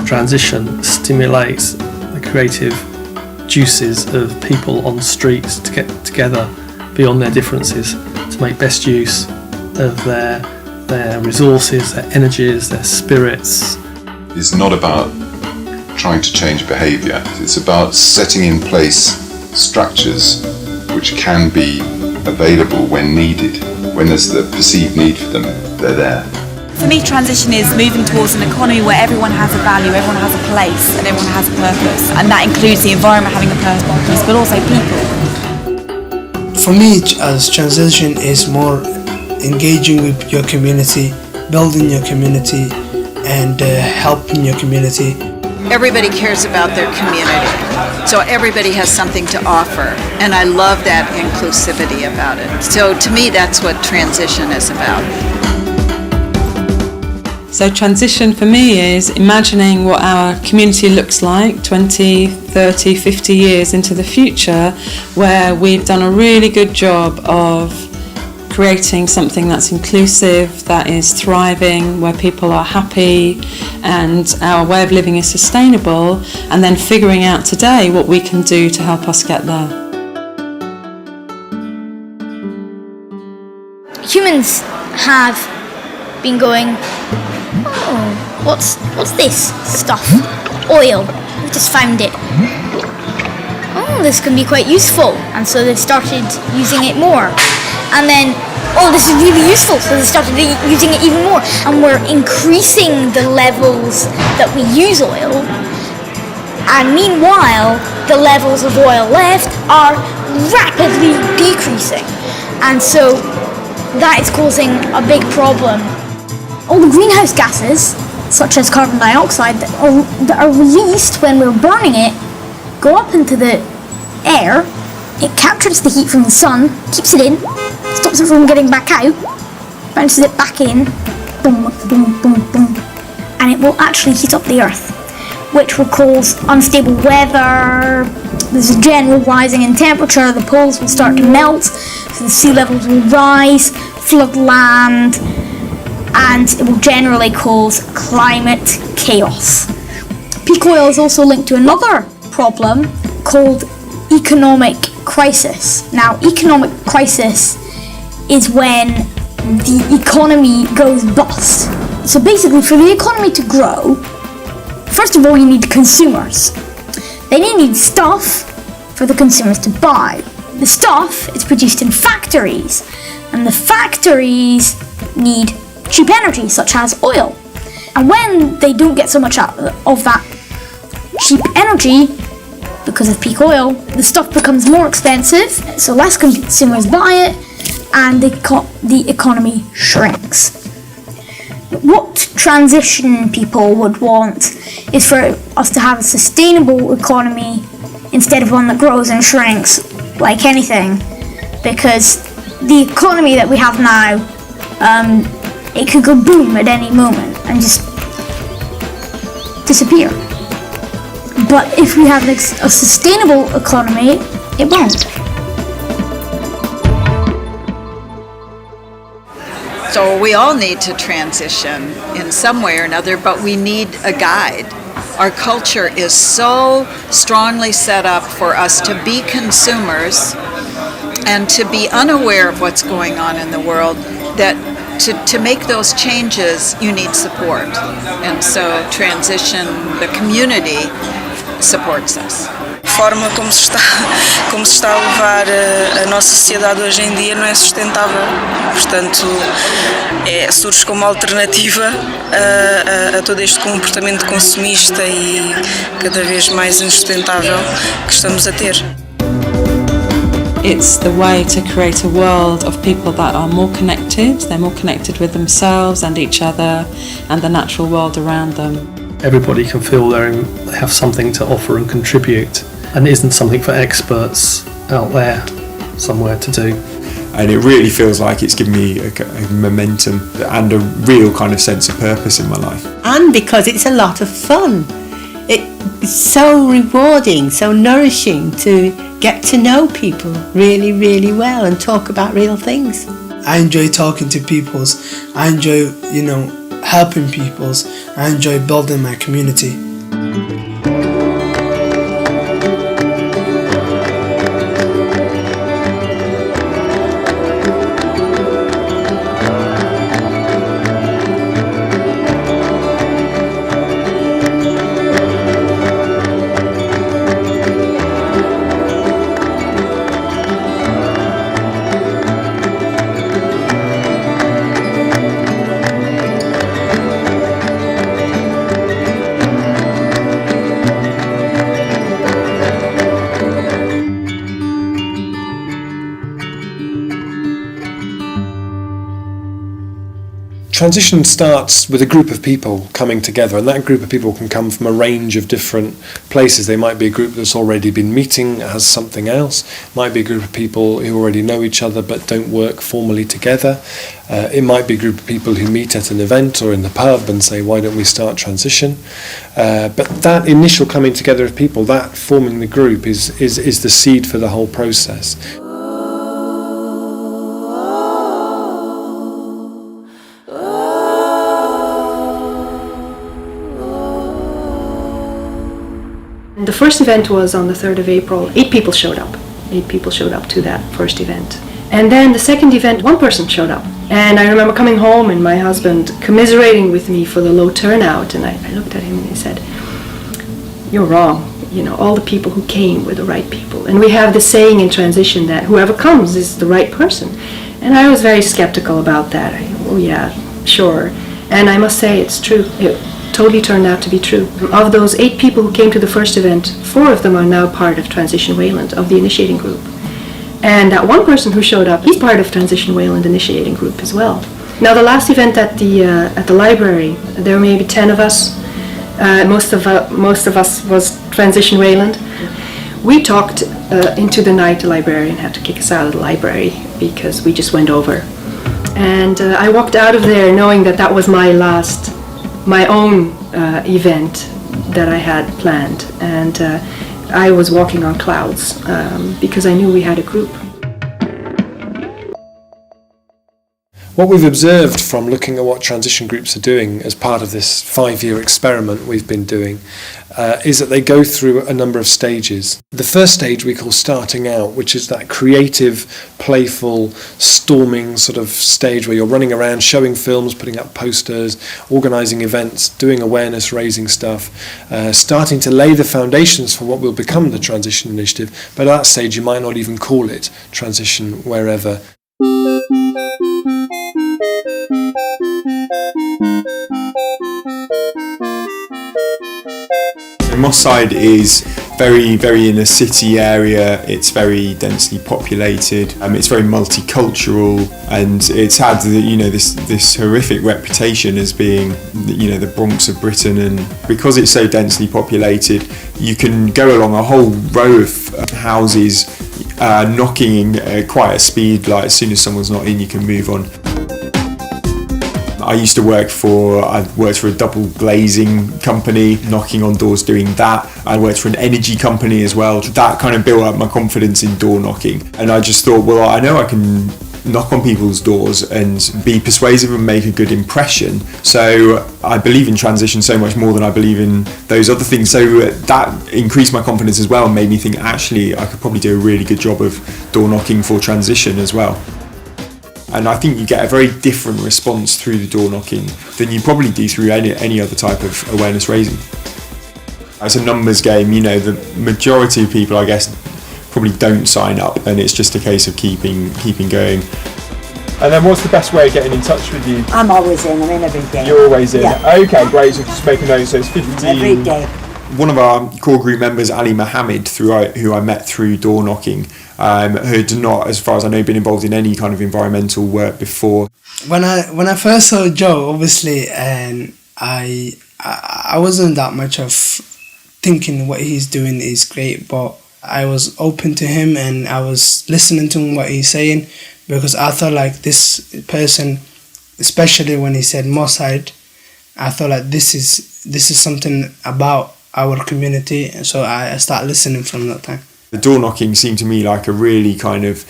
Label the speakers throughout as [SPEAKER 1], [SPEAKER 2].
[SPEAKER 1] transition stimulates the creative juices of people on streets to get together beyond their differences to make best use of their resources, their energies, their spirits.
[SPEAKER 2] It's not about trying to change behaviour. It's about setting in place structures which can be available when needed. When there's the perceived need for them, they're there.
[SPEAKER 3] For me, transition is moving towards an economy where everyone has a value, everyone has a place, and everyone has a purpose. And that includes the environment having a purpose, but also people.
[SPEAKER 4] For me, as transition is more engaging with your community, building your community, and helping your community.
[SPEAKER 5] Everybody cares about their community, so everybody has something to offer, and I love that inclusivity about it. So to me, that's what transition is about.
[SPEAKER 6] So transition for me is imagining what our community looks like 20, 30, 50 years into the future, where we've done a really good job of creating something that's inclusive, that is thriving, where people are happy and our way of living is sustainable, and then figuring out today what we can do to help us get there.
[SPEAKER 7] Humans have been going, oh, what's this stuff? Oil. We've just found it. Oh, this can be quite useful. And so they started using it more. And then, oh, this is really useful. So they started using it even more. And we're increasing the levels that we use oil. And meanwhile, the levels of oil left are rapidly decreasing. And so that is causing a big problem. All the greenhouse gases, such as carbon dioxide, that are released when we're burning it, go up into the air. It captures the heat from the sun, keeps it in, stops it from getting back out, bounces it back in, boom, boom, boom, boom, and it will actually heat up the earth, which will cause unstable weather. There's a general rising in temperature, the poles will start to melt, so the sea levels will rise, flood land, and it will generally cause climate chaos. Peak oil is also linked to another problem called economic crisis. Now, economic crisis is when the economy goes bust. So basically, for the economy to grow, first of all, you need consumers. Then you need stuff for the consumers to buy. The stuff is produced in factories, and the factories need cheap energy, such as oil. And when they don't get so much out of that cheap energy, because of peak oil, the stuff becomes more expensive, so less consumers buy it, and the economy shrinks. What transition people would want is for us to have a sustainable economy instead of one that grows and shrinks like anything, because the economy that we have now, it could go boom at any moment and just disappear. But if we have a sustainable economy, it won't.
[SPEAKER 5] So we all need to transition in some way or another, but we need a guide. Our culture is so strongly set up for us to be consumers and to be unaware of what's going on in the world, that to make those changes, you need support. And so transition, the community supports us.
[SPEAKER 8] A forma como se está a levar a nossa sociedade hoje em dia não é sustentável. Portanto, surge como alternativa a todo este comportamento consumista e cada vez mais insustentável que estamos a ter.
[SPEAKER 6] It's the way to create a world of people that are more connected. They're more connected with themselves and each other and the natural world around them.
[SPEAKER 1] Everybody can feel they have something to offer and contribute, and it isn't something for experts out there somewhere to do.
[SPEAKER 9] And it really feels like it's given me a momentum and a real kind of sense of purpose in my life.
[SPEAKER 10] And because it's a lot of fun. It's so rewarding, so nourishing to get to know people really, really well and talk about real things.
[SPEAKER 4] I enjoy talking to peoples. I enjoy, helping peoples. I enjoy building my community.
[SPEAKER 11] Transition starts with a group of people coming together, and that group of people can come from a range of different places. They might be a group that's already been meeting as something else, might be a group of people who already know each other but don't work formally together. It might be a group of people who meet at an event or in the pub and say, why don't we start Transition? But that initial coming together of people, that forming the group is the seed for the whole process.
[SPEAKER 12] The first event was on the 3rd of April. 8 people showed up. 8 people showed up to that first event. And then the second event, 1 person showed up. And I remember coming home and my husband commiserating with me for the low turnout. And I looked at him and he said, "You're wrong. You know, all the people who came were the right people. And we have the saying in Transition that whoever comes is the right person." And I was very skeptical about that. Oh yeah, sure. And I must say it's true. It totally turned out to be true. Of those 8 people who came to the first event, 4 of them are now part of Transition Wayland, of the initiating group. And that 1 person who showed up, he's part of Transition Wayland initiating group as well. Now the last event at the library, there were maybe 10 of us. Most of us was Transition Wayland. We talked into the night. The librarian had to kick us out of the library because we just went over. And I walked out of there knowing that that was my own event that I had planned, and I was walking on clouds because I knew we had a group.
[SPEAKER 11] What we've observed from looking at what transition groups are doing as part of this 5-year experiment we've been doing is that they go through a number of stages. The first stage we call starting out, which is that creative, playful, storming sort of stage where you're running around showing films, putting up posters, organising events, doing awareness raising stuff, starting to lay the foundations for what will become the Transition Initiative. But at that stage you might not even call it Transition Wherever.
[SPEAKER 9] Moss Side is very, very in a city area. It's very densely populated. It's very multicultural, and it's had this horrific reputation as being the Bronx of Britain. And because it's so densely populated, you can go along a whole row of houses, knocking at quite a speed. Like as soon as someone's not in, you can move on. I worked for a double glazing company, knocking on doors doing that. I worked for an energy company as well. That kind of built up my confidence in door knocking. And I just thought, well, I know I can knock on people's doors and be persuasive and make a good impression. So I believe in Transition so much more than I believe in those other things. So that increased my confidence as well and made me think, actually, I could probably do a really good job of door knocking for Transition as well. And I think you get a very different response through the door knocking than you probably do through any other type of awareness raising. It's a numbers game, the majority of people, I guess, probably don't sign up, and it's just a case of keeping going.
[SPEAKER 13] And then what's the best way of getting in touch with you?
[SPEAKER 14] I'm always in, I'm in every day.
[SPEAKER 13] You're always in?
[SPEAKER 14] Yeah.
[SPEAKER 13] Okay, great, so just make a note, so it's 15.
[SPEAKER 14] Every day.
[SPEAKER 9] One of our core group members, Ali Mohammed, who I met through door knocking, had not, as far as I know, been involved in any kind of environmental work before.
[SPEAKER 4] When I first saw Joe, obviously, and I wasn't that much of thinking what he's doing is great, but I was open to him and I was listening to him what he's saying, because I thought like this person, especially when he said Moss Side, I thought like this is something about our community, and so I started listening from that time.
[SPEAKER 9] The door knocking seemed to me like a really kind of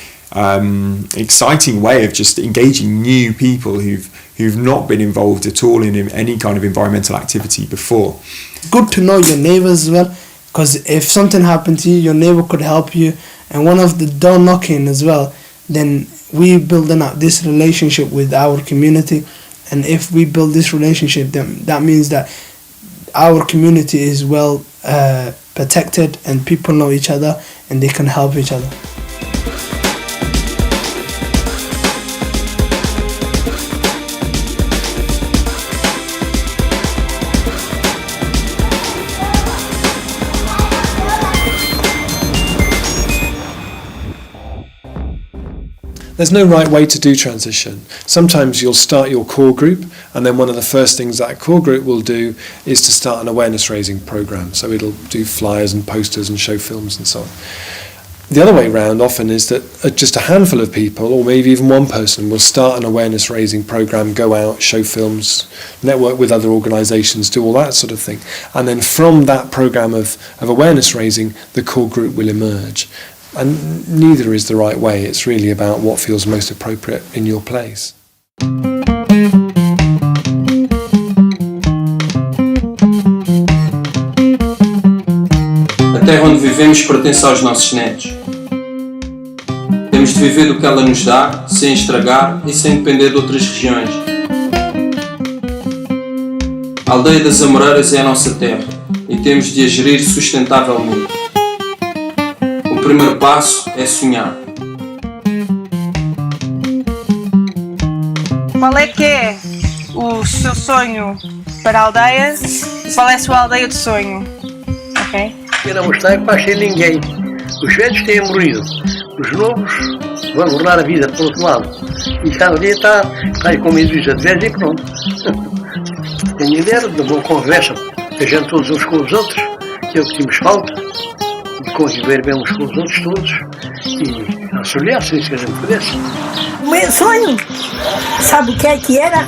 [SPEAKER 9] exciting way of just engaging new people who've who've not been involved at all in any kind of environmental activity before.
[SPEAKER 4] Good to know your neighbours as well, because if something happened to you, your neighbour could help you. And one of the door knocking as well, then we building up this relationship with our community. And if we build this relationship, then that means that our community is well protected and people know each other and they can help each other.
[SPEAKER 11] There's no right way to do transition. Sometimes you'll start your core group, and then one of the first things that core group will do is to start an awareness raising program. So it'll do flyers and posters and show films and so on. The other way round often is that just a handful of people, or maybe even one person, will start an awareness raising program, go out, show films, network with other organisations, do all that sort of thing. And then from that program of awareness raising, the core group will emerge. And neither is the right way. It's really about what feels most appropriate in your place.
[SPEAKER 14] A terra onde vivemos pertence aos nossos netos. Temos de viver do que ela nos dá, sem estragar e sem depender de outras regiões. A aldeia das Amoreiras é a nossa terra e temos de a gerir sustentavelmente. O primeiro passo é sonhar.
[SPEAKER 15] Qual é que é o seu sonho para a aldeia e qual é a sua aldeia de sonho? Ok?
[SPEAKER 16] Eu não gostei para ser ninguém. Os velhos têm morrido. Os novos vão governar a vida pelo outro lado. E cada dia está aí com medo de velhos e pronto. Tenho ideia de uma boa conversa. A gente todos uns com os outros, que é o que temos falta. De conviver bem uns com os outros todos. E auxiliar-se, se a gente pudesse.
[SPEAKER 17] O meu sonho, sabe o que era?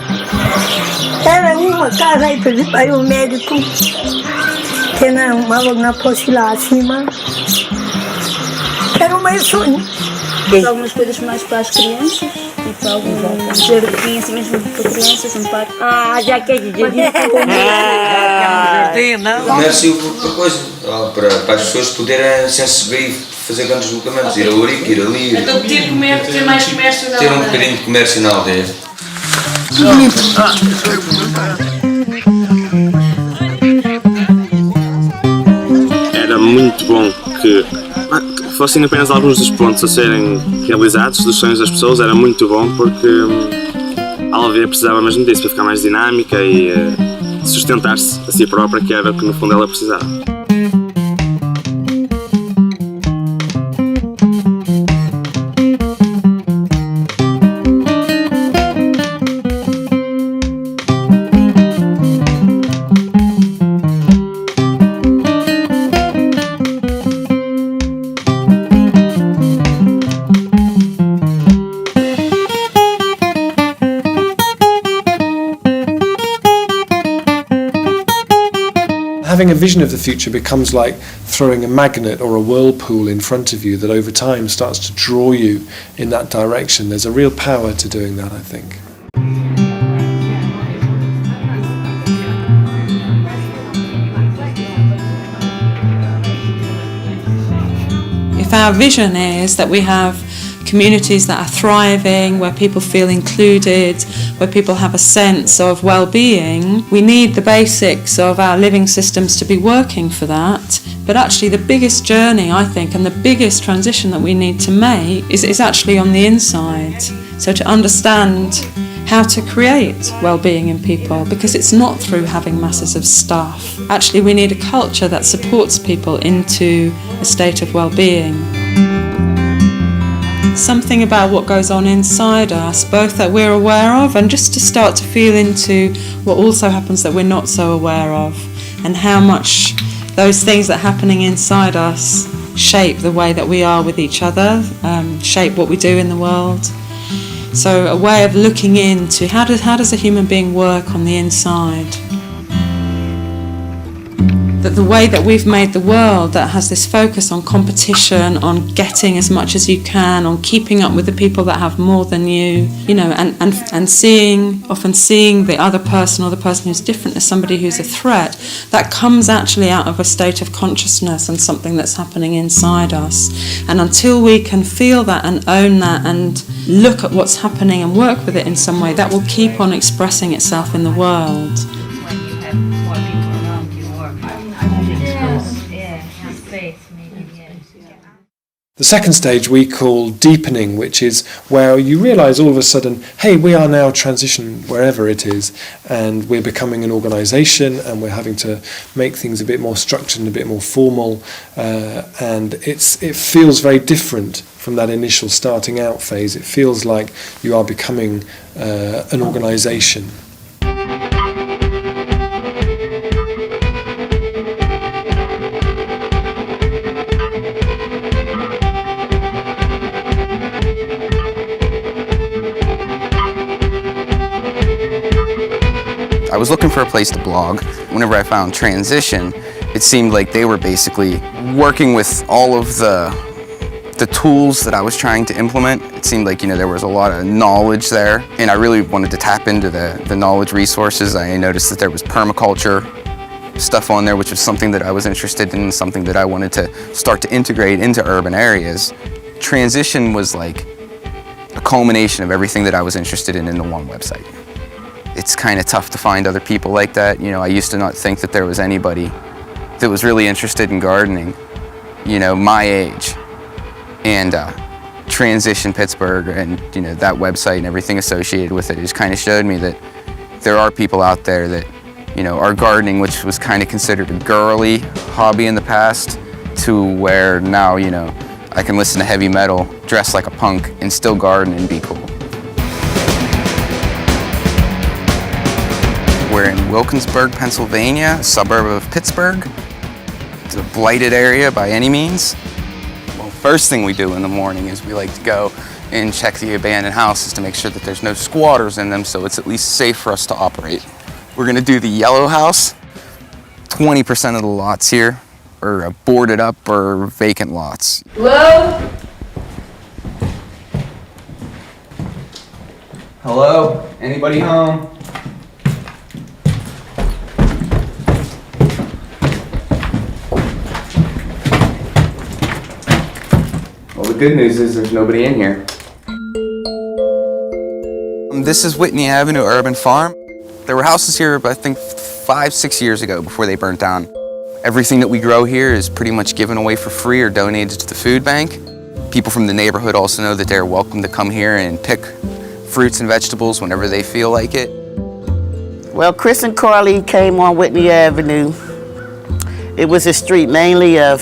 [SPEAKER 17] Era uma casa aí, por exemplo, aí o médico, que na posse lá acima. Era o meu sonho.
[SPEAKER 18] Algumas coisas mais para as crianças, tipo algum jardim assim mesmo para crianças, um parque.
[SPEAKER 17] Ah, já quer dizer.
[SPEAKER 19] Comércio para coisa, para as pessoas poderem sem se ver e fazer grandes deslocamentos, ir a Ourique, ir ali.
[SPEAKER 18] Então ter mais comércio na
[SPEAKER 19] ter
[SPEAKER 18] aldeia.
[SPEAKER 19] um bocadinho de comércio na aldeia.
[SPEAKER 20] Era muito bom que fossem apenas alguns dos pontos a serem realizados, dos sonhos das pessoas. Era muito bom porque a aldeia precisava mesmo disso para ficar mais dinâmica e sustentar-se a si própria, que era o que no fundo ela precisava.
[SPEAKER 11] Having a vision of the future becomes like throwing a magnet or a whirlpool in front of you that over time starts to draw you in that direction. There's a real power to doing that, I think.
[SPEAKER 6] If our vision is that we have communities that are thriving, where people feel included, where people have a sense of well-being, we need the basics of our living systems to be working for that. But actually the biggest journey, I think, and the biggest transition that we need to make is actually on the inside. So to understand how to create well-being in people, because it's not through having masses of stuff. Actually we need a culture that supports people into a state of well-being. Something about what goes on inside us, both that we're aware of and just to start to feel into what also happens that we're not so aware of, and how much those things that are happening inside us shape the way that we are with each other, shape what we do in the world. So a way of looking into how does a human being work on the inside. But the way that we've made the world that has this focus on competition, on getting as much as you can, on keeping up with the people that have more than you, you know, and often seeing the other person or the person who's different as somebody who's a threat, that comes actually out of a state of consciousness and something that's happening inside us. And until we can feel that and own that and look at what's happening and work with it in some way, that will keep on expressing itself in the world.
[SPEAKER 11] The second stage we call deepening, which is where you realise all of a sudden, hey, we are now transition wherever it is, and we're becoming an organisation, and we're having to make things a bit more structured and a bit more formal, and it feels very different from that initial starting out phase. It feels like you are becoming an organisation.
[SPEAKER 21] I was looking for a place to blog. Whenever I found Transition, it seemed like they were basically working with all of the tools that I was trying to implement. It seemed like, you know, there was a lot of knowledge there, and I really wanted to tap into the knowledge resources. I noticed that there was permaculture stuff on there, which was something that I was interested in, something that I wanted to start to integrate into urban areas. Transition was like a culmination of everything that I was interested in the one website. It's kind of tough to find other people like that. You know, I used to not think that there was anybody that was really interested in gardening, you know, my age. And Transition Pittsburgh and, you know, that website and everything associated with it just kind of showed me that there are people out there that, you know, are gardening, which was kind of considered a girly hobby in the past, to where now, you know, I can listen to heavy metal, dress like a punk, and still garden and be cool. We're in Wilkinsburg, Pennsylvania, a suburb of Pittsburgh. It's a blighted area by any means. Well, first thing we do in the morning is we like to go and check the abandoned houses to make sure that there's no squatters in them, so it's at least safe for us to operate. We're gonna do the yellow house. 20% of the lots here are boarded up or vacant lots.
[SPEAKER 22] Hello?
[SPEAKER 21] Hello? Anybody home? Well, the good news is there's nobody in here. This is Whitney Avenue Urban Farm. There were houses here, I think, 5-6 years ago before they burnt down. Everything that we grow here is pretty much given away for free or donated to the food bank. People from the neighborhood also know that they're welcome to come here and pick fruits and vegetables whenever they feel like it.
[SPEAKER 22] Well, Chris and Carly came on Whitney Avenue. It was a street mainly of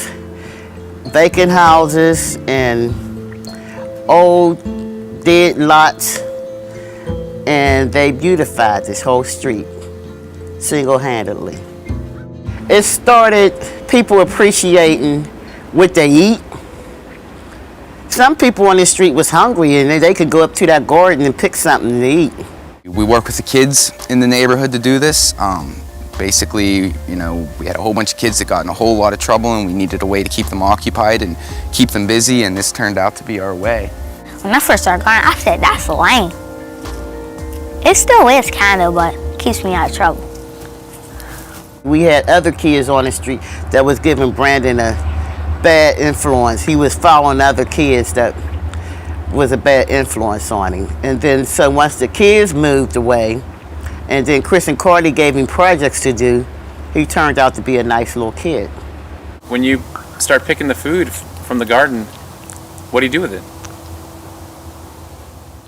[SPEAKER 22] vacant houses and old dead lots, and they beautified this whole street single-handedly. It started people appreciating what they eat. Some people on the street was hungry and they could go up to that garden and pick something to eat.
[SPEAKER 21] We work with the kids in the neighborhood to do this. Basically, you know, we had a whole bunch of kids that got in a whole lot of trouble, and we needed a way to keep them occupied and keep them busy, and this turned out to be our way.
[SPEAKER 7] When I first started gardening, I said, that's lame. It still is kind of, but it keeps me out of trouble.
[SPEAKER 22] We had other kids on the street that was giving Brandon a bad influence. He was following other kids that was a bad influence on him. And then, so once the kids moved away, and then Chris and Carly gave him projects to do, he turned out to be a nice little kid.
[SPEAKER 23] When you start picking the food from the garden, what do you do with it?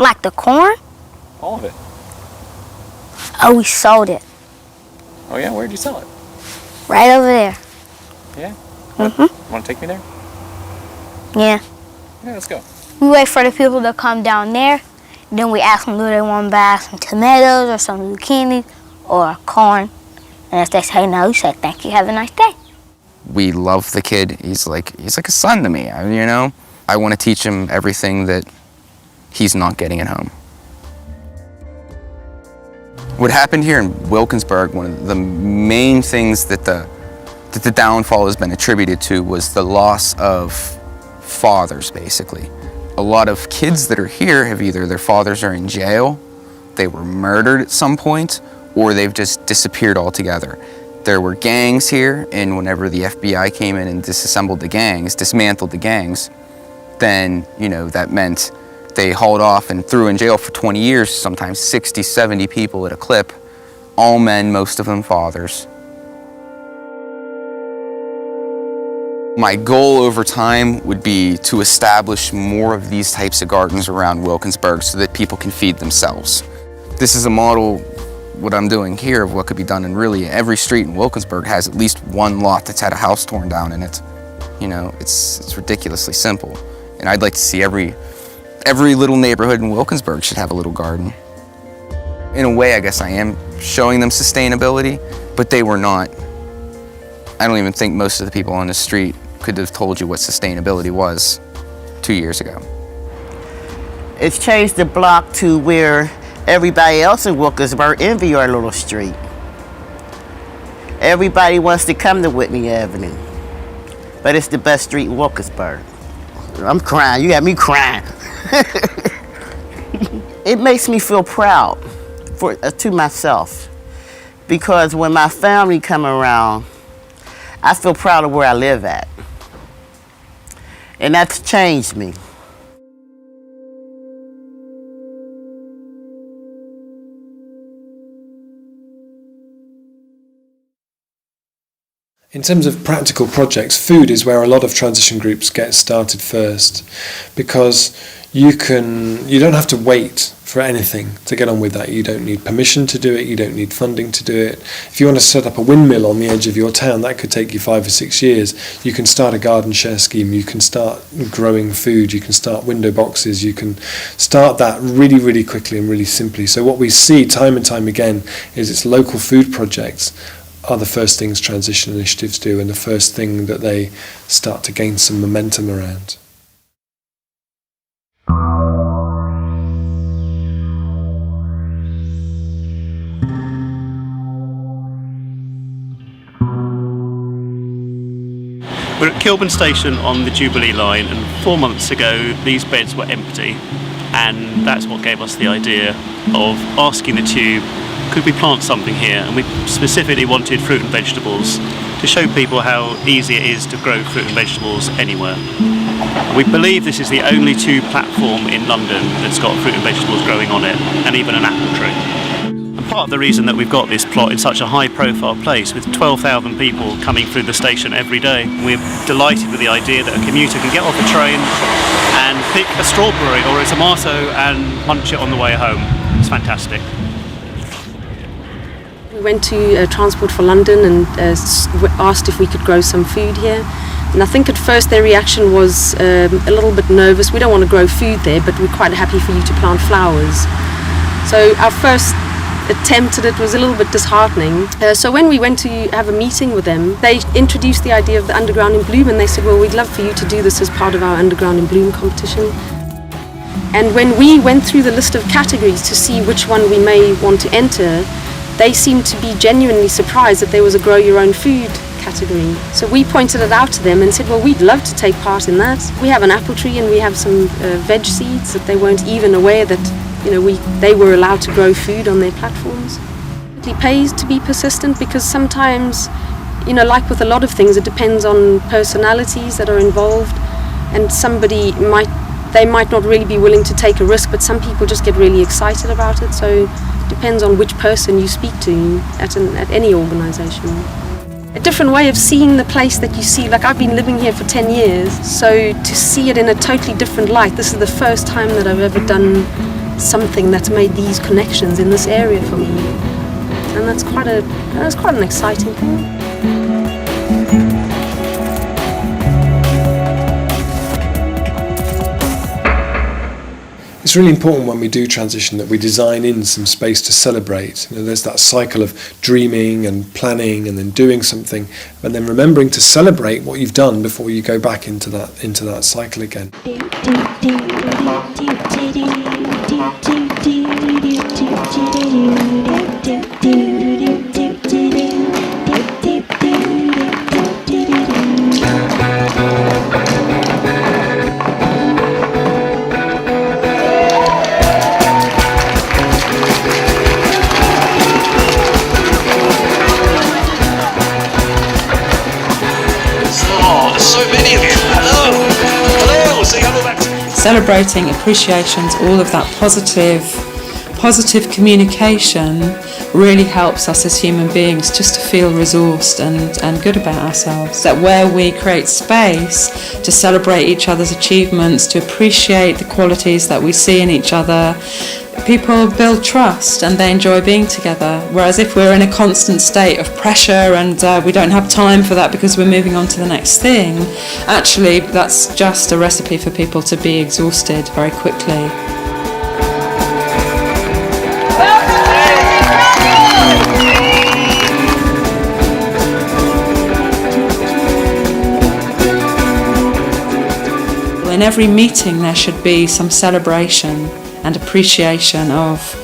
[SPEAKER 7] Like the corn?
[SPEAKER 23] All of it.
[SPEAKER 7] Oh, we sold it.
[SPEAKER 23] Oh yeah, where'd you sell it?
[SPEAKER 7] Right over there.
[SPEAKER 23] Yeah?
[SPEAKER 7] Mm-hmm.
[SPEAKER 23] Want to take me there?
[SPEAKER 7] Yeah.
[SPEAKER 23] Yeah, let's go.
[SPEAKER 7] We wait for the people to come down there. Then we ask them, do they want to buy some tomatoes or some zucchini or corn? And if they say no, we say, thank you, have a nice day.
[SPEAKER 21] We love the kid. He's like a son to me, you know? I want to teach him everything that he's not getting at home. What happened here in Wilkinsburg, one of the main things that the that the downfall has been attributed to was the loss of fathers, basically. A lot of kids that are here have either their fathers are in jail, they were murdered at some point, or they've just disappeared altogether. There were gangs here, and whenever the FBI came in and dismantled the gangs, then, you know, that meant they hauled off and threw in jail for 20 years, sometimes 60, 70 people at a clip, all men, most of them fathers. My goal over time would be to establish more of these types of gardens around Wilkinsburg so that people can feed themselves. This is a model, what I'm doing here, of what could be done in really every street in Wilkinsburg has at least one lot that's had a house torn down in it. You know, it's ridiculously simple. And I'd like to see every little neighborhood in Wilkinsburg should have a little garden. In a way, I guess I am showing them sustainability, but they were not. I don't even think most of the people on the street could have told you what sustainability was 2 years ago.
[SPEAKER 22] It's changed the block to where everybody else in Wilkinsburg envy our little street. Everybody wants to come to Whitney Avenue, but it's the best street in Wilkinsburg. I'm crying, you got me crying. It makes me feel proud to myself, because when my family come around, I feel proud of where I live at. And that's changed me.
[SPEAKER 11] In terms of practical projects, food is where a lot of transition groups get started first, because you don't have to wait for anything to get on with that. You don't need permission to do it, you don't need funding to do it. If you want to set up a windmill on the edge of your town, that could take you 5 or 6 years. You can start a garden share scheme, you can start growing food, you can start window boxes, you can start that really, really quickly and really simply. So what we see time and time again is it's local food projects are the first things transition initiatives do, and the first thing that they start to gain some momentum around.
[SPEAKER 2] We're at Kilburn Station on the Jubilee line, and 4 months ago these beds were empty, and that's what gave us the idea of asking the Tube, could we plant something here? And we specifically wanted fruit and vegetables to show people how easy it is to grow fruit and vegetables anywhere. We believe this is the only tube platform in London that's got fruit and vegetables growing on it, and even an apple tree. And part of the reason that we've got this plot in such a high profile place with 12,000 people coming through the station every day, we're delighted with the idea that a commuter can get off a train and pick a strawberry or a tomato and munch it on the way home. It's fantastic.
[SPEAKER 3] We went to Transport for London and asked if we could grow some food here. And I think at first their reaction was a little bit nervous. We don't want to grow food there, but we're quite happy for you to plant flowers. So our first attempt at it was a little bit disheartening. So when we went to have a meeting with them, they introduced the idea of the Underground in Bloom, and they said, well, we'd love for you to do this as part of our Underground in Bloom competition. And when we went through the list of categories to see which one we may want to enter, they seemed to be genuinely surprised that there was a grow your own food category. So we pointed it out to them and said, well, we'd love to take part in that. We have an apple tree and we have some veg seeds that they weren't even aware that, you know, they were allowed to grow food on their platforms. It pays to be persistent, because sometimes, you know, like with a lot of things, it depends on personalities that are involved, and they might not really be willing to take a risk, but some people just get really excited about it. So it depends on which person you speak to at any organisation. A different way of seeing the place that you see, like I've been living here for 10 years, so to see it in a totally different light, this is the first time that I've ever done something that's made these connections in this area for me. And that's quite an exciting thing.
[SPEAKER 11] It's really important when we do transition that we design in some space to celebrate. You know, there's that cycle of dreaming and planning and then doing something, and then remembering to celebrate what you've done before you go back into that cycle again.
[SPEAKER 1] so many of you. Hello. Hello. Say hello back to me.
[SPEAKER 6] Celebrating appreciations, all of that positive communication really helps us as human beings just to feel resourced and good about ourselves. That where we create space to celebrate each other's achievements, to appreciate the qualities that we see in each other, people build trust and they enjoy being together. Whereas if we're in a constant state of pressure and we don't have time for that because we're moving on to the next thing, actually that's just a recipe for people to be exhausted very quickly. In every meeting there should be some celebration and appreciation of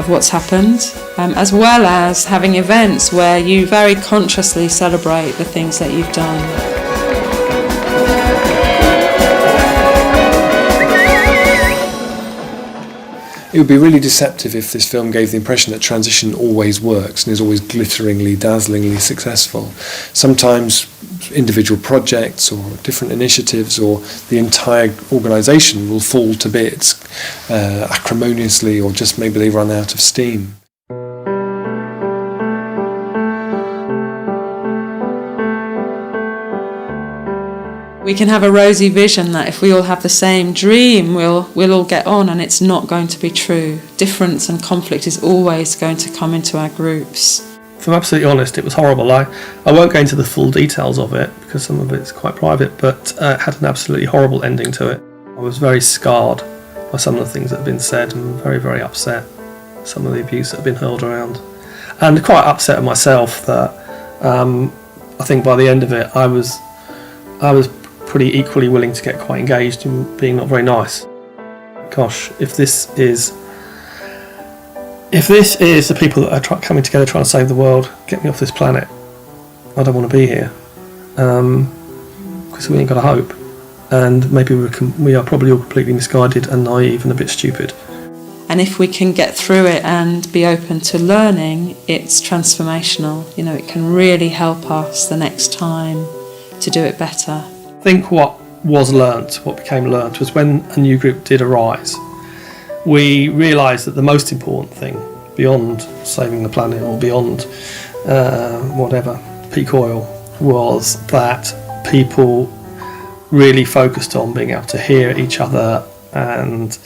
[SPEAKER 6] what's happened, as well as having events where you very consciously celebrate the things that you've done.
[SPEAKER 11] It would be really deceptive if this film gave the impression that transition always works and is always glitteringly, dazzlingly successful. Sometimes individual projects or different initiatives or the entire organisation will fall to bits acrimoniously, or just maybe they run out of steam.
[SPEAKER 6] We can have a rosy vision that if we all have the same dream, we'll all get on, and it's not going to be true. Difference and conflict is always going to come into our groups.
[SPEAKER 5] If I'm absolutely honest, it was horrible. I won't go into the full details of it because some of it's quite private, but it had an absolutely horrible ending to it. I was very scarred by some of the things that have been said and very, very upset at some of the abuse that have been hurled around. And quite upset at myself that I think by the end of it I was pretty equally willing to get quite engaged in being not very nice. Gosh, if this is the people that are coming together trying to save the world, get me off this planet. I don't want to be here, because we ain't got a hope, and maybe we are probably all completely misguided and naive and a bit stupid.
[SPEAKER 6] And if we can get through it and be open to learning, it's transformational. You know, it can really help us the next time to do it better.
[SPEAKER 5] I think what became learnt was when a new group did arise, we realised that the most important thing, beyond saving the planet or beyond whatever, peak oil, was that people really focused on being able to hear each other and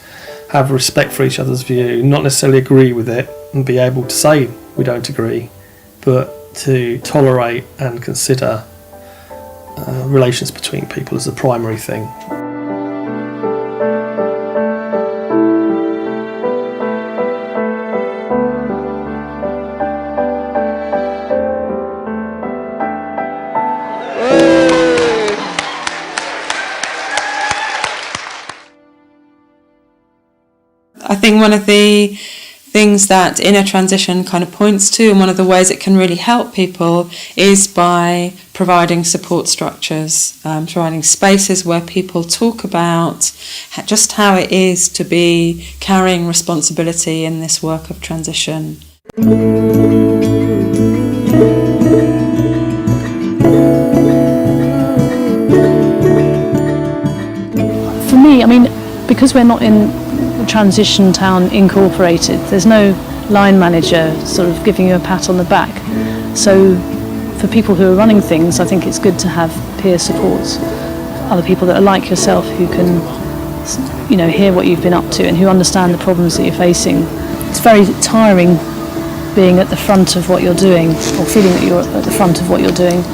[SPEAKER 5] have respect for each other's view, not necessarily agree with it and be able to say we don't agree, but to tolerate and consider relations between people as the primary thing.
[SPEAKER 6] I think one of the things that inner transition kind of points to, and one of the ways it can really help people, is by providing support structures, providing spaces where people talk about just how it is to be carrying responsibility in this work of transition.
[SPEAKER 8] For me, I mean, because we're not in Transition Town Incorporated, there's no line manager sort of giving you a pat on the back. So for people who are running things, I think it's good to have peer support, other people that are like yourself who can, you know, hear what you've been up to and who understand the problems that you're facing. It's very tiring being at the front of what you're doing, or feeling that you're at the front of what you're doing,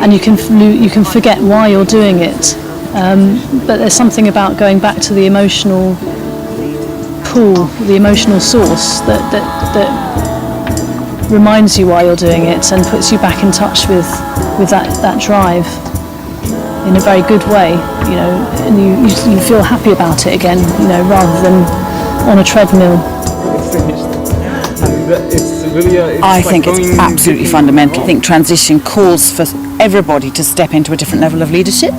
[SPEAKER 8] and you can forget why you're doing it. But there's something about going back to the emotional pool, the emotional source that reminds you why you're doing it and puts you back in touch with that drive in a very good way, you know, and you feel happy about it again, you know, rather than on a treadmill.
[SPEAKER 24] I think it's absolutely fundamental. I think transition calls for everybody to step into a different level of leadership.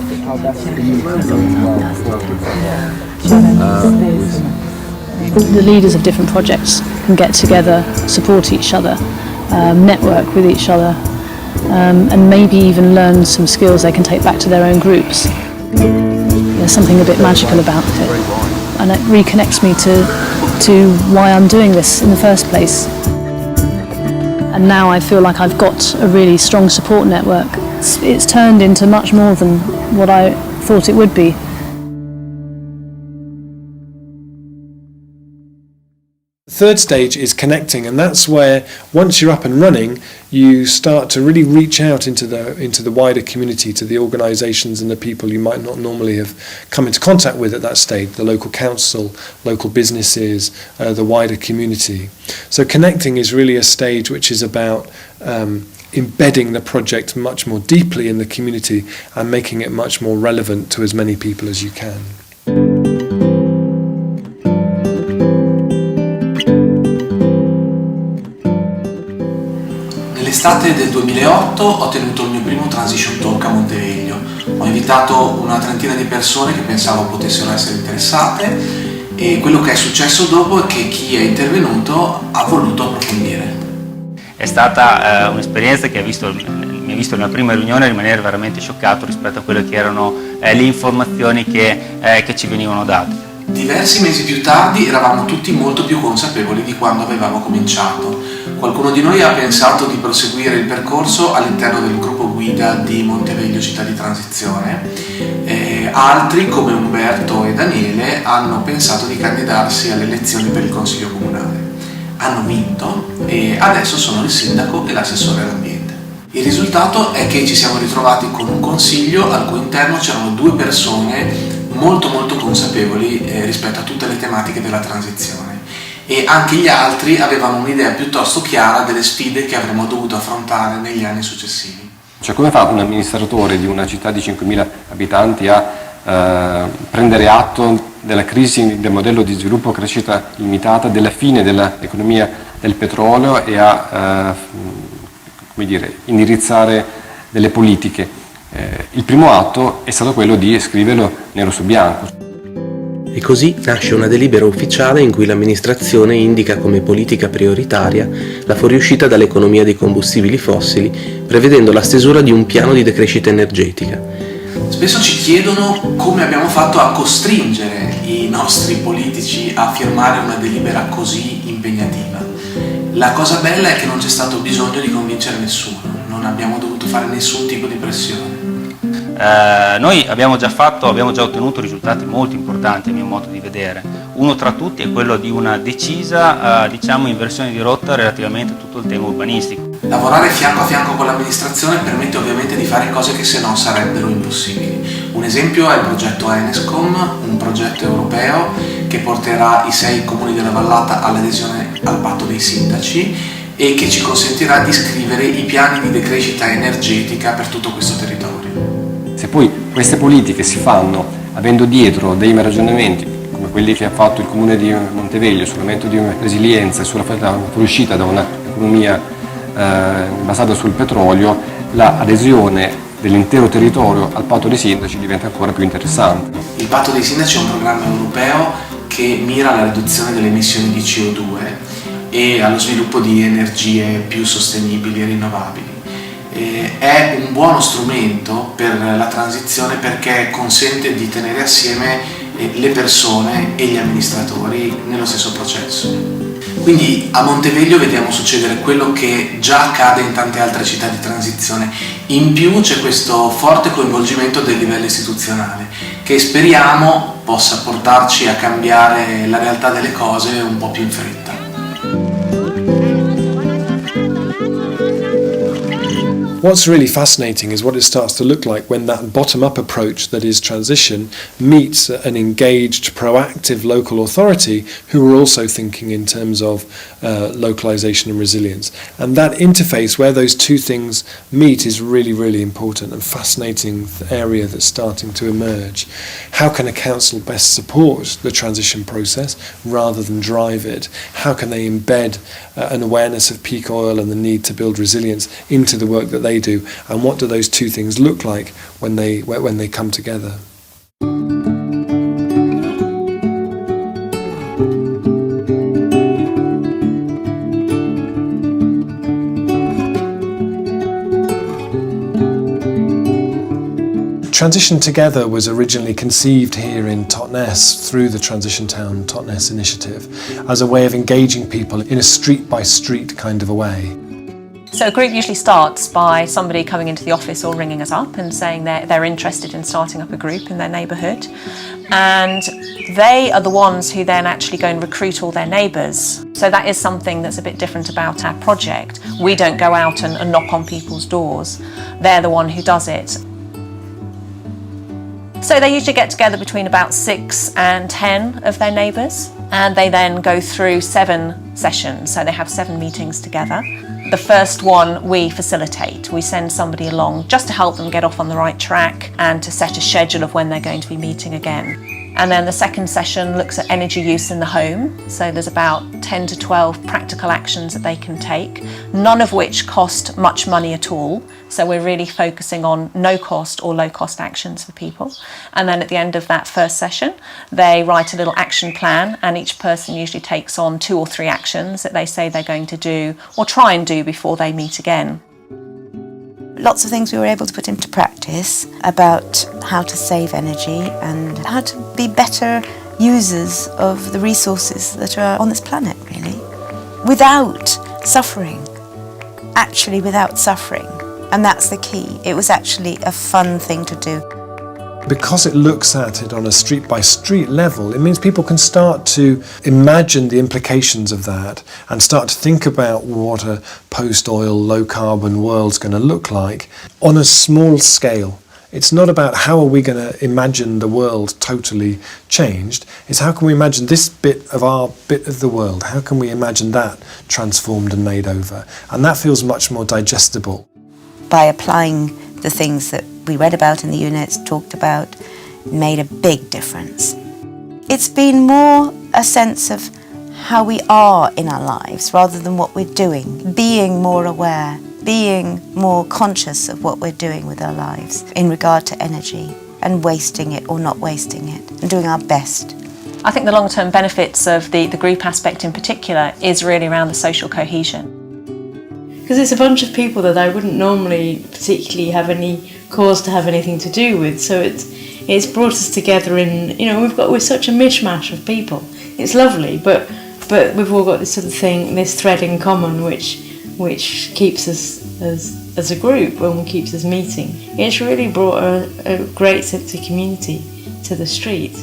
[SPEAKER 8] The leaders of different projects can get together, support each other, network with each other, and maybe even learn some skills they can take back to their own groups. There's something a bit magical about it, and it reconnects me to why I'm doing this in the first place. And now I feel like I've got a really strong support network. It's turned into much more than what I thought it would be.
[SPEAKER 11] The third stage is connecting, and that's where once you're up and running, you start to really reach out into the wider community, to the organisations and the people you might not normally have come into contact with at that stage, the local council, local businesses, the wider community. So connecting is really a stage which is about embedding the project much more deeply in the community and making it much more relevant to as many people as you can.
[SPEAKER 9] Nell'estate del 2008 ho tenuto il mio primo Transition Talk a Monteveglio. Ho invitato una trentina di persone che pensavo potessero essere interessate, e quello che è successo dopo è che chi è intervenuto ha voluto approfondire.
[SPEAKER 10] È stata un'esperienza che mi ha visto nella prima riunione rimanere veramente scioccato rispetto a quelle che erano le informazioni che ci venivano date.
[SPEAKER 9] Diversi mesi più tardi eravamo tutti molto più consapevoli di quando avevamo cominciato. Qualcuno di noi ha pensato di proseguire il percorso all'interno del gruppo guida di Monteveglio Città di Transizione, altri come Umberto e Daniele hanno pensato di candidarsi alle elezioni per il Consiglio Comunale. Hanno vinto e adesso sono il sindaco e l'assessore all'ambiente. Il risultato è che ci siamo ritrovati con un consiglio al cui interno c'erano due persone molto consapevoli rispetto a tutte le tematiche della transizione, e anche gli altri avevano un'idea piuttosto chiara delle sfide che avremmo dovuto affrontare negli anni successivi.
[SPEAKER 12] Cioè, come fa un amministratore di una città di 5.000 abitanti a prendere atto della crisi del modello di sviluppo crescita limitata, della fine dell'economia del petrolio e a indirizzare delle politiche? Il primo atto è stato quello di scriverlo nero su bianco.
[SPEAKER 13] E così nasce una delibera ufficiale in cui l'amministrazione indica come politica prioritaria la fuoriuscita dall'economia dei combustibili fossili, prevedendo la stesura di un piano di decrescita energetica.
[SPEAKER 9] Spesso ci chiedono come abbiamo fatto a costringere i nostri politici a firmare una delibera così impegnativa. La cosa bella è che non c'è stato bisogno di convincere nessuno, non abbiamo dovuto fare nessun tipo di pressione.
[SPEAKER 10] Noi abbiamo già ottenuto risultati molto importanti a mio modo di vedere. Uno tra tutti è quello di una decisa inversione di rotta relativamente a tutto il tema urbanistico.
[SPEAKER 9] Lavorare fianco a fianco con l'amministrazione permette ovviamente di fare cose che se no sarebbero impossibili. Un esempio è il progetto Enescom, un progetto europeo che porterà i 6 comuni della vallata all'adesione al patto dei sindaci e che ci consentirà di scrivere i piani di decrescita energetica per tutto questo territorio.
[SPEAKER 12] Se poi queste politiche si fanno avendo dietro dei ragionamenti come quelli che ha fatto il Comune di Monteveglio sull'aumento di resilienza e sulla fuoriuscita da un'economia basata sul petrolio, l'adesione dell'intero territorio al patto dei sindaci diventa ancora più interessante.
[SPEAKER 9] Il patto dei sindaci è un programma europeo che mira alla riduzione delle emissioni di CO2 e allo sviluppo di energie più sostenibili e rinnovabili. È un buono strumento per la transizione perché consente di tenere assieme le persone e gli amministratori nello stesso processo. Quindi a Monteveglio vediamo succedere quello che già accade in tante altre città di transizione. In più c'è questo forte coinvolgimento del livello istituzionale che speriamo possa portarci a cambiare la realtà delle cose un po' più in fretta.
[SPEAKER 11] What's really fascinating is what it starts to look like when that bottom-up approach that is transition meets an engaged, proactive local authority who are also thinking in terms of localization and resilience. And that interface where those two things meet is really, really important and fascinating area that's starting to emerge. How can a council best support the transition process rather than drive it? How can they embed an awareness of peak oil and the need to build resilience into the work that they do, and what do those two things look like when they come together? Transition Together was originally conceived here in Totnes through the Transition Town Totnes initiative as a way of engaging people in a street-by-street kind of a way.
[SPEAKER 4] So a group usually starts by somebody coming into the office or ringing us up and saying they're interested in starting up a group in their neighbourhood. And they are the ones who then actually go and recruit all their neighbours. So that is something that's a bit different about our project. We don't go out and knock on people's doors. They're the one who does it. So they usually get together between about 6 and 10 of their neighbours, and they then go through 7 sessions. So they have 7 meetings together. The first one we facilitate. We send somebody along just to help them get off on the right track and to set a schedule of when they're going to be meeting again. And then the second session looks at energy use in the home. So there's about 10 to 12 practical actions that they can take, none of which cost much money at all. So we're really focusing on no cost or low cost actions for people. And then at the end of that first session, they write a little action plan, and each person usually takes on 2 or 3 actions that they say they're going to do or try and do before they meet again.
[SPEAKER 14] Lots of things we were able to put into practice about how to save energy and how to be better users of the resources that are on this planet, really, without suffering, actually without suffering. And that's the key. It was actually a fun thing to do.
[SPEAKER 11] Because it looks at it on a street-by-street level, it means people can start to imagine the implications of that and start to think about what a post-oil, low-carbon world's going to look like on a small scale. It's not about how are we going to imagine the world totally changed, it's how can we imagine this bit of the world, how can we imagine that transformed and made over? And that feels much more digestible.
[SPEAKER 14] By applying the things that we read about in the units, talked about, made a big difference. It's been more a sense of how we are in our lives rather than what we're doing, being more aware, being more conscious of what we're doing with our lives in regard to energy and wasting it or not wasting it and doing our best.
[SPEAKER 4] I think the long-term benefits of the group aspect in particular is really around the social cohesion.
[SPEAKER 15] Because it's a bunch of people that I wouldn't normally particularly have any cause to have anything to do with, so it's brought us together in, we're such a mishmash of people. It's lovely, but we've all got this sort of thing, this thread in common which keeps us as a group and keeps us meeting. It's really brought a great sense of community to the street.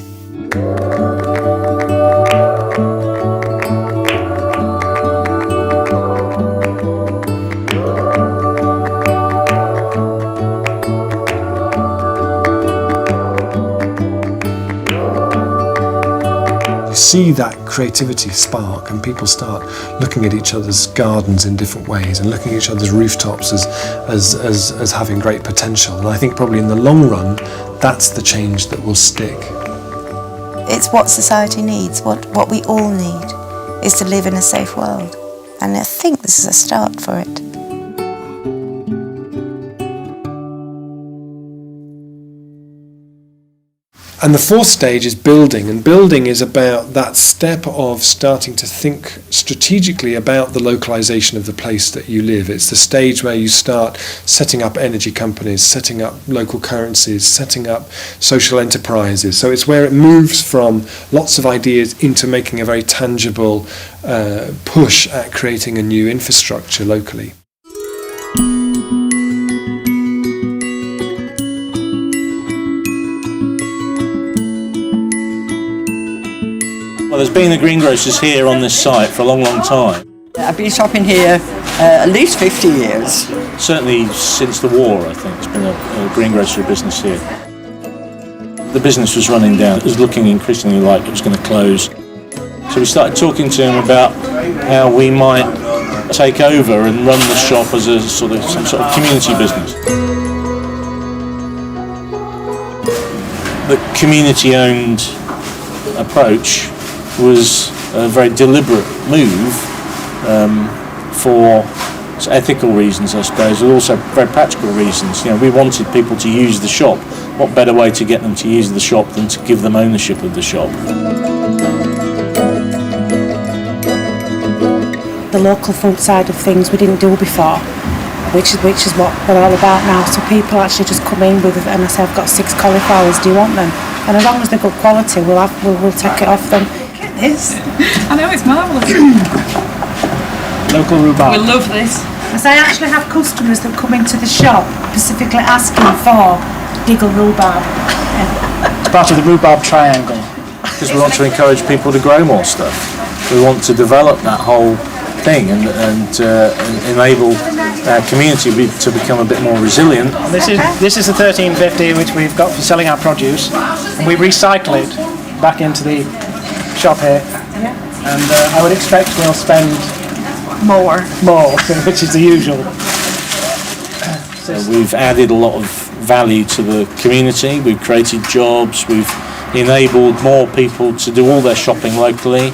[SPEAKER 11] See that creativity spark and people start looking at each other's gardens in different ways and looking at each other's rooftops as having great potential. And I think probably in the long run, that's the change that will stick.
[SPEAKER 14] It's what society needs, what we all need, is to live in a safe world. And I think this is a start for it.
[SPEAKER 11] And the fourth stage is building, and building is about that step of starting to think strategically about the localization of the place that you live. It's the stage where you start setting up energy companies, setting up local currencies, setting up social enterprises. So it's where it moves from lots of ideas into making a very tangible push at creating a new infrastructure locally.
[SPEAKER 16] Well, there's been a greengrocers here on this site for a long, long time.
[SPEAKER 25] I've been shopping here at least 50 years.
[SPEAKER 16] Certainly since the war, I think, there's been a greengrocery business here. The business was running down. It was looking increasingly like it was going to close. So we started talking to him about how we might take over and run the shop as some sort of community business. The community-owned approach was a very deliberate move for ethical reasons, I suppose, but also very practical reasons. We wanted people to use the shop. What better way to get them to use the shop than to give them ownership of the shop?
[SPEAKER 26] The local food side of things we didn't do before.
[SPEAKER 17] which is what they're all about now. So people actually just come in with, and I say, I've got 6 cauliflowers, do you want them? And as long as they're good quality, we'll take it off them. Look at this.
[SPEAKER 18] I know, it's marvellous.
[SPEAKER 17] Local rhubarb.
[SPEAKER 18] We love this.
[SPEAKER 17] As I actually have customers that come into the shop specifically asking for Diggle rhubarb.
[SPEAKER 16] It's part of the rhubarb triangle, because we want to encourage people to grow more stuff. We want to develop that whole thing and enable our community to become a bit more resilient.
[SPEAKER 19] This is the 1350 which we've got for selling our produce, and we recycle it back into the shop here. And I would expect we'll spend more, which is the usual.
[SPEAKER 16] We've added a lot of value to the community. We've created jobs. We've enabled more people to do all their shopping locally.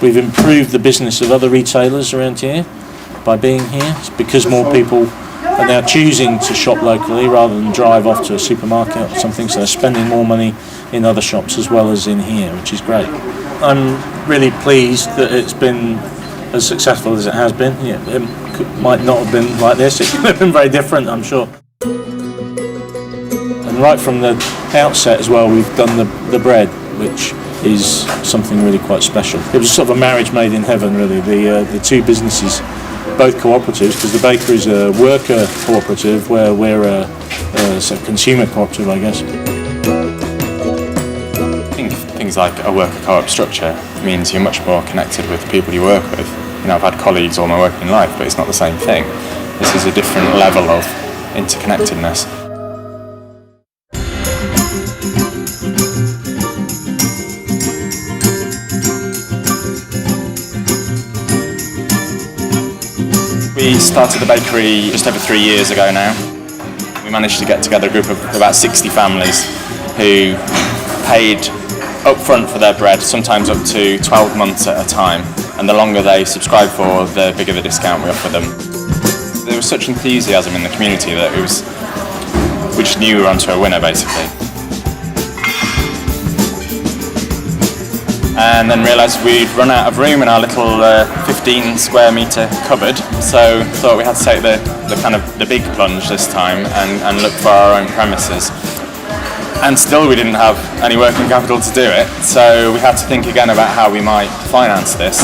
[SPEAKER 16] We've improved the business of other retailers around here by being here. It's because more people are now choosing to shop locally rather than drive off to a supermarket or something, so they're spending more money in other shops as well as in here, which is great. I'm really pleased that it's been as successful as it has been. It might not have been like this, it could have been very different, I'm sure. And right from the outset as well, we've done the bread, which is something really quite special. It was sort of a marriage made in heaven, really. The two businesses, both cooperatives, because the bakery is a worker cooperative, where we're a consumer cooperative, I guess.
[SPEAKER 20] I think things like a worker co-op structure means you're much more connected with the people you work with. You know, I've had colleagues all my working life, but it's not the same thing. This is a different level of interconnectedness. We started the bakery just over 3 years ago now. We managed to get together a group of about 60 families who paid up front for their bread, sometimes up to 12 months at a time. And the longer they subscribe for, the bigger the discount we offer them. There was such enthusiasm in the community that we just knew we were onto a winner, basically. And then realised we'd run out of room in our little 15 square metre cupboard, so thought we had to take the big plunge this time and look for our own premises. And still we didn't have any working capital to do it, so we had to think again about how we might finance this.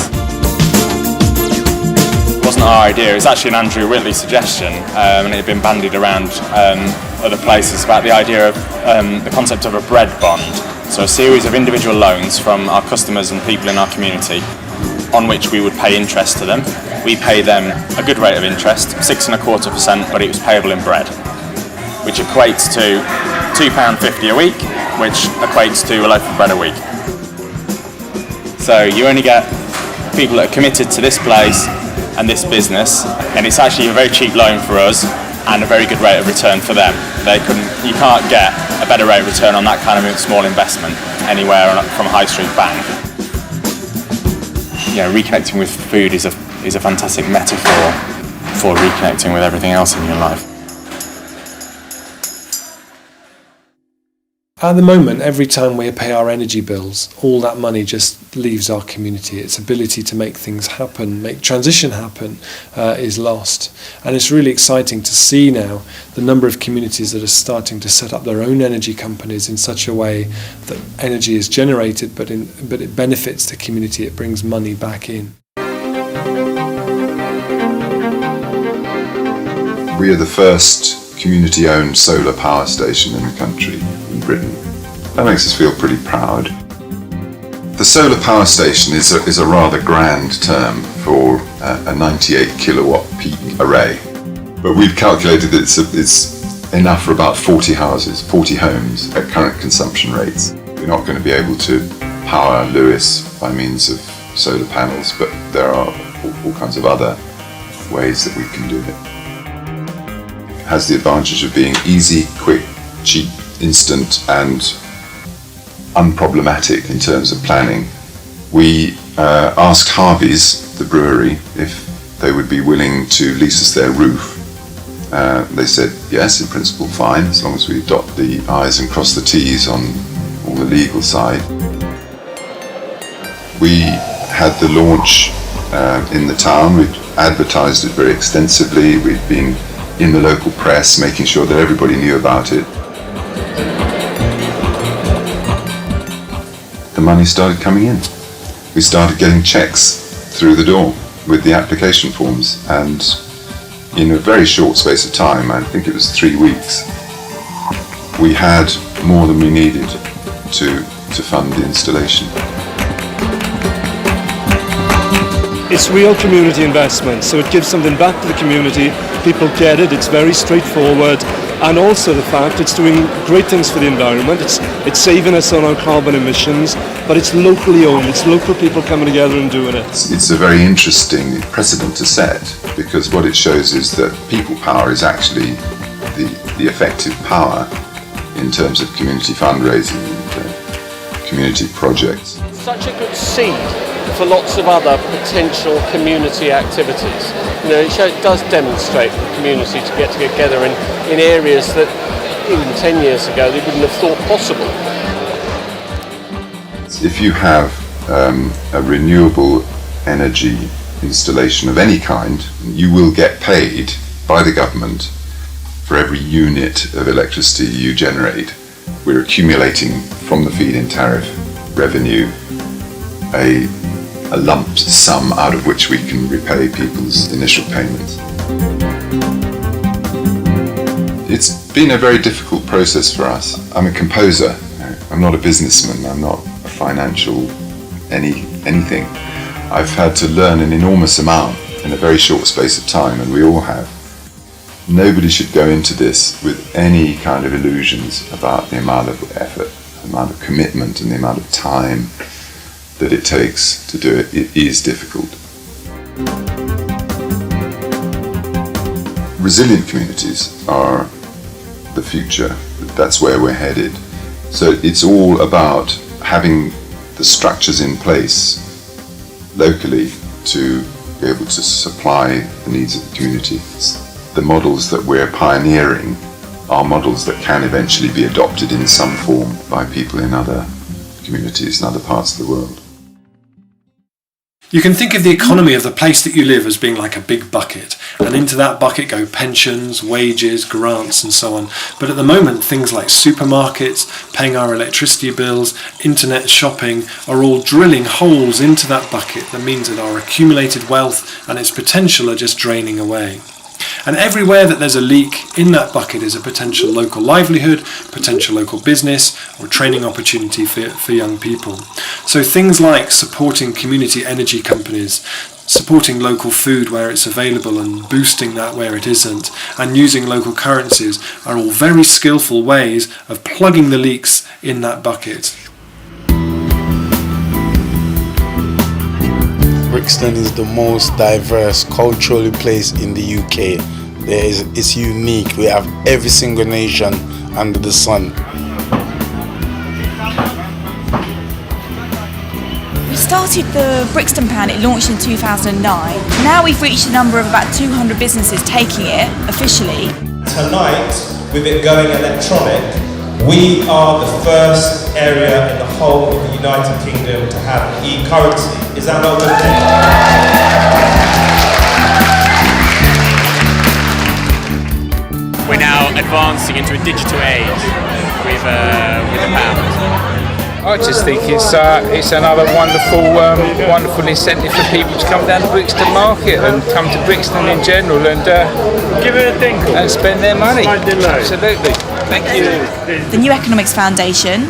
[SPEAKER 20] It wasn't our idea, it was actually an Andrew Whitley suggestion, and it had been bandied around other places about the idea of the concept of a bread bond. So a series of individual loans from our customers and people in our community on which we would pay interest to them. We pay them a good rate of interest, 6.25%, but it was payable in bread, which equates to £2.50 a week, which equates to a loaf of bread a week. So you only get people that are committed to this place and this business, and it's actually a very cheap loan for us and a very good rate of return for them. You can't get a better rate of return on that kind of small investment anywhere from a high street bank. You know, reconnecting with food is a fantastic metaphor for reconnecting with everything else in your life.
[SPEAKER 11] At the moment, every time we pay our energy bills, all that money just leaves our community. Its ability to make things happen, make transition happen, is lost. And it's really exciting to see now the number of communities that are starting to set up their own energy companies in such a way that energy is generated, but it benefits the community, it brings money back in.
[SPEAKER 23] We are the first community-owned solar power station in the country, in Britain. That makes us feel pretty proud. The solar power station is a rather grand term for a 98 kilowatt peak array, but we've calculated that it's enough for about 40 houses, 40 homes at current consumption rates. We're not going to be able to power Lewes by means of solar panels, but there are all kinds of other ways that we can do it. Has the advantage of being easy, quick, cheap, instant and unproblematic in terms of planning. We asked Harvey's, the brewery, if they would be willing to lease us their roof. They said yes, in principle fine, as long as we dot the I's and cross the T's on all the legal side. We had the launch in the town. We'd advertised it very extensively. We'd been in the local press, making sure that everybody knew about it. The money started coming in. We started getting checks through the door with the application forms, and in a very short space of time, I think it was 3 weeks, we had more than we needed to fund the installation.
[SPEAKER 2] It's real community investment, so it gives something back to the community. People get it, it's very straightforward, and also the fact it's doing great things for the environment. It's saving us on our carbon emissions, but it's locally owned, it's local people coming together and doing it.
[SPEAKER 23] It's a very interesting precedent to set, because what it shows is that people power is actually the effective power in terms of community fundraising and community projects.
[SPEAKER 7] Such a good seed for lots of other potential community activities. You know, it does demonstrate the community to get together in areas that even 10 years ago they wouldn't have thought possible.
[SPEAKER 23] If you have a renewable energy installation of any kind, you will get paid by the government for every unit of electricity you generate. We're accumulating from the feed-in tariff revenue a lump sum out of which we can repay people's initial payments. It's been a very difficult process for us. I'm a composer. I'm not a businessman. I'm not a financial anything. I've had to learn an enormous amount in a very short space of time, and we all have. Nobody should go into this with any kind of illusions about the amount of effort, the amount of commitment, and the amount of time that it takes to do it. It is difficult. Resilient communities are the future. That's where we're headed. So it's all about having the structures in place locally to be able to supply the needs of the community. The models that we're pioneering are models that can eventually be adopted in some form by people in other communities and other parts of the world.
[SPEAKER 11] You can think of the economy of the place that you live as being like a big bucket, and into that bucket go pensions, wages, grants and so on. But at the moment, things like supermarkets, paying our electricity bills, internet shopping are all drilling holes into that bucket. That means that our accumulated wealth and its potential are just draining away. And everywhere that there's a leak in that bucket is a potential local livelihood, potential local business, or training opportunity for young people. So things like supporting community energy companies, supporting local food where it's available and boosting that where it isn't, and using local currencies are all very skillful ways of plugging the leaks in that bucket.
[SPEAKER 18] Brixton is the most diverse culturally place in the UK. It's unique. We have every single nation under the sun.
[SPEAKER 21] We started the Brixton Plan, it launched in 2009. Now we've reached a number of about 200 businesses taking it officially.
[SPEAKER 22] Tonight, with it going electronic, we are the first area in the whole of the United Kingdom to have e-currency. Is that not a good thing?
[SPEAKER 26] We're now advancing into a digital age with the pound.
[SPEAKER 27] I just think it's another wonderful incentive for people to come down to Brixton Market and come to Brixton in general and give it a think and spend their money. Absolutely. Thank you.
[SPEAKER 21] The New Economics Foundation,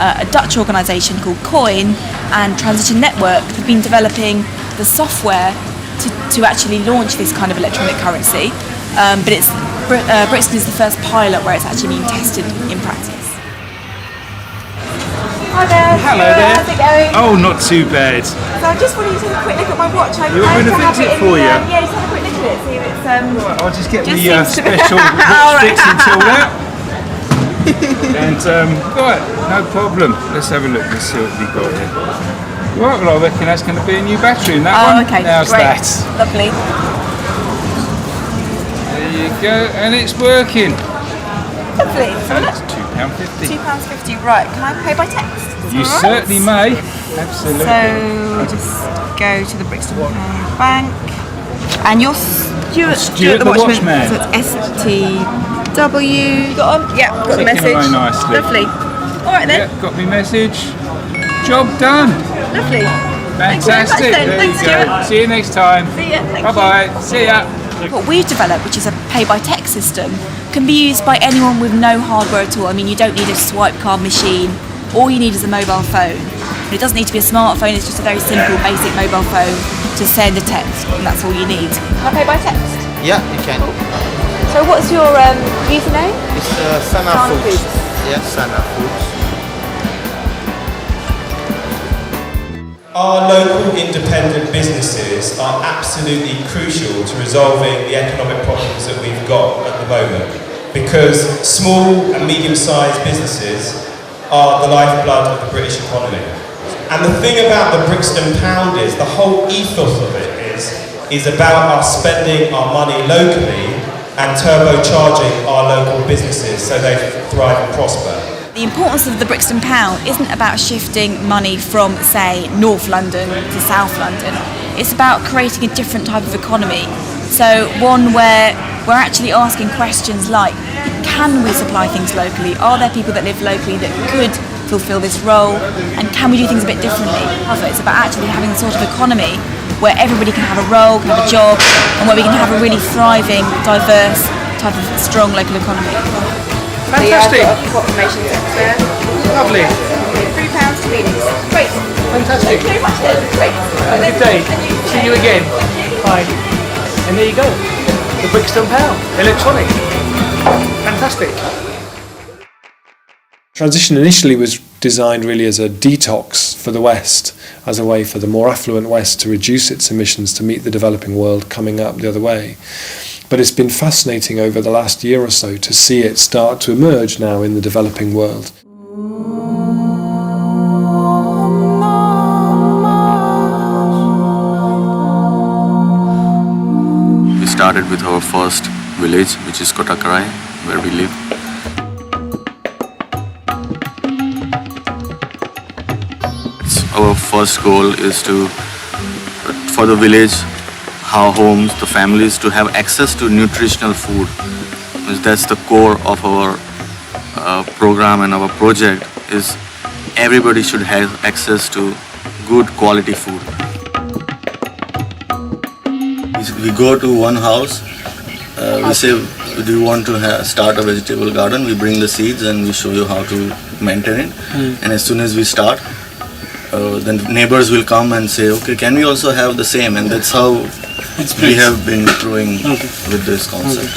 [SPEAKER 21] a Dutch organisation called Coin, and Transition Network have been developing the software to actually launch this kind of electronic currency. But Brixton is the first pilot where it's actually being tested in practice. Hi there.
[SPEAKER 27] Hello there.
[SPEAKER 21] How's it going?
[SPEAKER 27] Oh, not too bad.
[SPEAKER 21] So I just wanted to take a quick look at my watch.
[SPEAKER 27] You want me to fix it for you?
[SPEAKER 21] Yeah, just have a quick look at it. See if it's
[SPEAKER 27] Right, I'll just get the
[SPEAKER 21] seems to be-
[SPEAKER 27] special watch fixing tool out. And right, no problem. Let's have a look. Let's see what we've got here. Right, well I reckon that's going to be a new battery in that one.
[SPEAKER 21] Okay,
[SPEAKER 27] How's
[SPEAKER 21] great.
[SPEAKER 27] that?
[SPEAKER 21] Lovely.
[SPEAKER 27] There you go, and it's working.
[SPEAKER 21] Lovely.
[SPEAKER 27] And it's £2.50.
[SPEAKER 21] £2.50. Right, can I pay by text? Is
[SPEAKER 27] You
[SPEAKER 21] that all right?
[SPEAKER 27] certainly may. Absolutely.
[SPEAKER 21] So just go to the Brixton Bank, and your Stuart the Watchman. So it's STW. Got on? Yeah, got the message.
[SPEAKER 27] Very nicely.
[SPEAKER 21] Lovely. All right then.
[SPEAKER 27] Yeah, got me message. Job done.
[SPEAKER 21] Lovely.
[SPEAKER 27] Fantastic.
[SPEAKER 21] Thanks,
[SPEAKER 27] there you go.
[SPEAKER 21] Stuart.
[SPEAKER 27] See you next time.
[SPEAKER 21] See ya. Thank
[SPEAKER 27] Bye bye. See ya.
[SPEAKER 21] What we've developed, which is a pay-by-text system, can be used by anyone with no hardware at all. I mean, you don't need a swipe card machine. All you need is a mobile phone. And it doesn't need to be a smartphone, it's just a very simple, basic mobile phone to send a text, and that's all you need. Can I pay by text?
[SPEAKER 1] Yeah, you can.
[SPEAKER 21] So what's your username?
[SPEAKER 1] It's Sana Foods. Yes, Sana Foods.
[SPEAKER 22] Our local independent businesses are absolutely crucial to resolving the economic problems that we've got at the moment, because small and medium-sized businesses are the lifeblood of the British economy. And the thing about the Brixton Pound is, the whole ethos of it is about us spending our money locally and turbocharging our local businesses so they thrive and prosper.
[SPEAKER 21] The importance of the Brixton Pound isn't about shifting money from, say, North London to South London. It's about creating a different type of economy. So one where we're actually asking questions like, can we supply things locally? Are there people that live locally that could fulfil this role? And can we do things a bit differently? It's about actually having a sort of economy where everybody can have a role, can have a job, and where we can have a really thriving, diverse type of strong local economy.
[SPEAKER 27] Fantastic.
[SPEAKER 21] Confirmation sector.
[SPEAKER 27] Lovely.
[SPEAKER 21] £3 to Phoenix. Great.
[SPEAKER 27] Fantastic.
[SPEAKER 21] Thank you very much then. Great.
[SPEAKER 27] Have a good day. See you again. Bye. And there you go. The Brixton Pound. Electronic. Fantastic.
[SPEAKER 11] Transition initially was designed really as a detox for the West, as a way for the more affluent West to reduce its emissions to meet the developing world coming up the other way. But it's been fascinating over the last year or so to see it start to emerge now in the developing world.
[SPEAKER 3] We started with our first village, which is Kotakarai, where we live. Our first goal is for the village, our homes, the families to have access to nutritional food. That's the core of our program and our project, is everybody should have access to good quality food. We go to one house, we say, do you want to start a vegetable garden? We bring the seeds and we show you how to maintain it. And as soon as we start, then neighbors will come and say, okay, can we also have the same? And that's how we have been growing with this concept.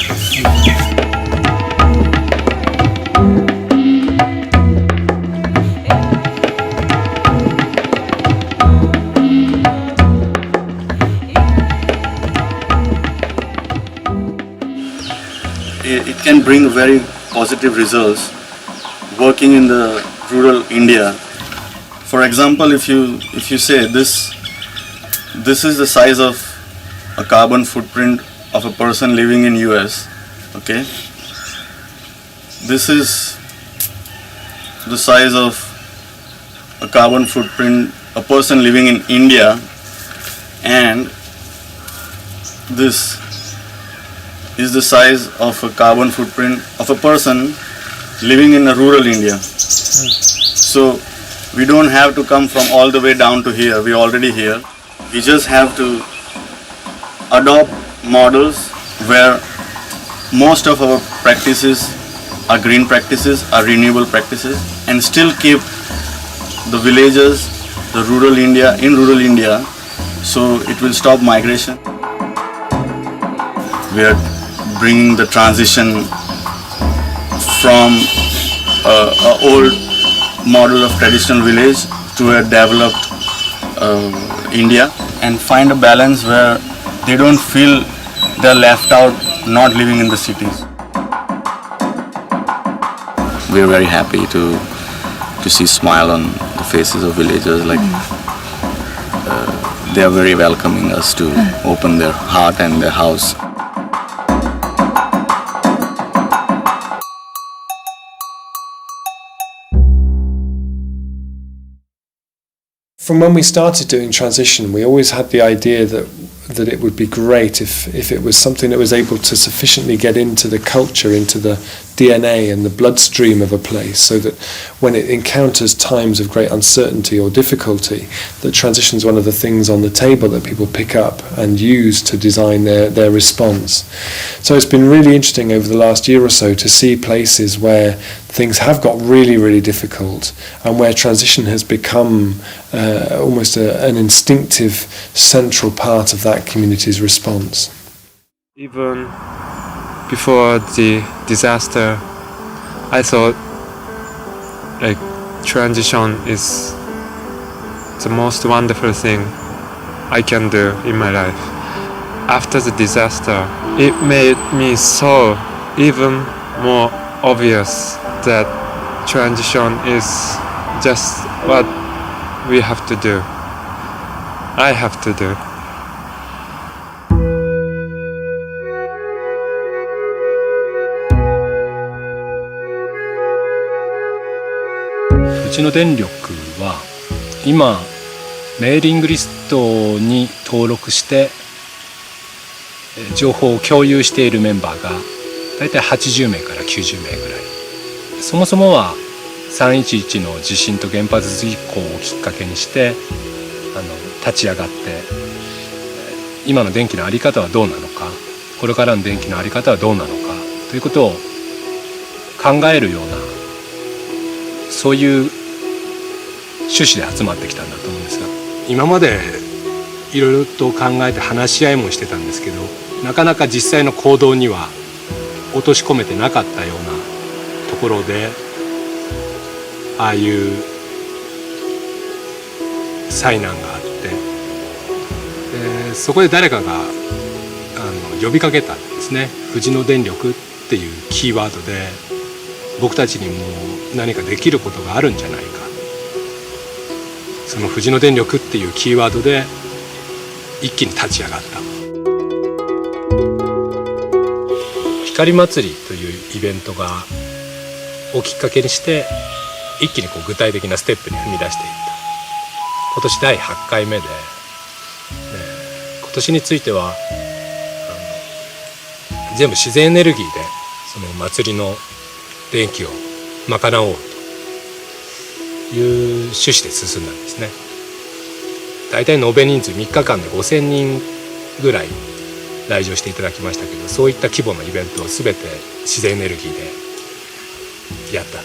[SPEAKER 3] It can bring very positive results working in the rural India. For example, if you say this is the size of a carbon footprint of a person living in US, okay? This is the size of a carbon footprint a person living in India, and this is the size of a carbon footprint of a person living in a rural India. So we don't have to come from all the way down to here, we're already here. We just have to adopt models where most of our practices are green practices, are renewable practices, and still keep the villages, the rural India, in rural India, so it will stop migration. We are bringing the transition from an old model of traditional village to a developed India, and find a balance where they don't feel they're left out not living in the cities. We are very happy to see smile on the faces of villagers. Like they are very welcoming us to open their heart and their house.
[SPEAKER 11] From when we started doing transition, we always had the idea that that it would be great if it was something that was able to sufficiently get into the culture, into the DNA and the bloodstream of a place, so that when it encounters times of great uncertainty or difficulty, that transition is one of the things on the table that people pick up and use to design their response. So it's been really interesting over the last year or so to see places where things have got really, really difficult and where transition has become almost an instinctive central part of that community's response.
[SPEAKER 5] Even before the disaster, I thought like transition is the most wonderful thing I can do in my life. After the disaster, it made me so even more obvious that transition is just what we have to do. I have to do.
[SPEAKER 6] うちの電力は今メーリングリストに登録して情報を共有しているメンバーがだいたい80名から90名ぐらい。そもそもは311の地震と原発事故をきっかけにして立ち上がって今の電気の在り方はどうなのか、これからの電気の在り方はどうなのかということを考えるようなそういう趣旨で集まってきたんだと思うんですが、今までいろいろと考えて話し合いもしてたんですけど、なかなか実際の行動には落とし込めてなかったようなところで、ああいう災難があって、そこで誰かが呼びかけたんですね。富士野電力っていうキーワードで僕たちにも何かできることがあるんじゃないか。その富士野電力っていうキーワードで一気に立ち上がった。光祭りというイベントをきっかけにして一気に具体的なステップに踏み出していった。今年第8回目で、今年については全部自然エネルギーでその祭りの電気を賄おうという趣旨で進んだんですね。だいたい延べ人数3日間で5000人ぐらい来場していただきましたけど、そういった規模のイベントを全て自然エネルギーでやったと。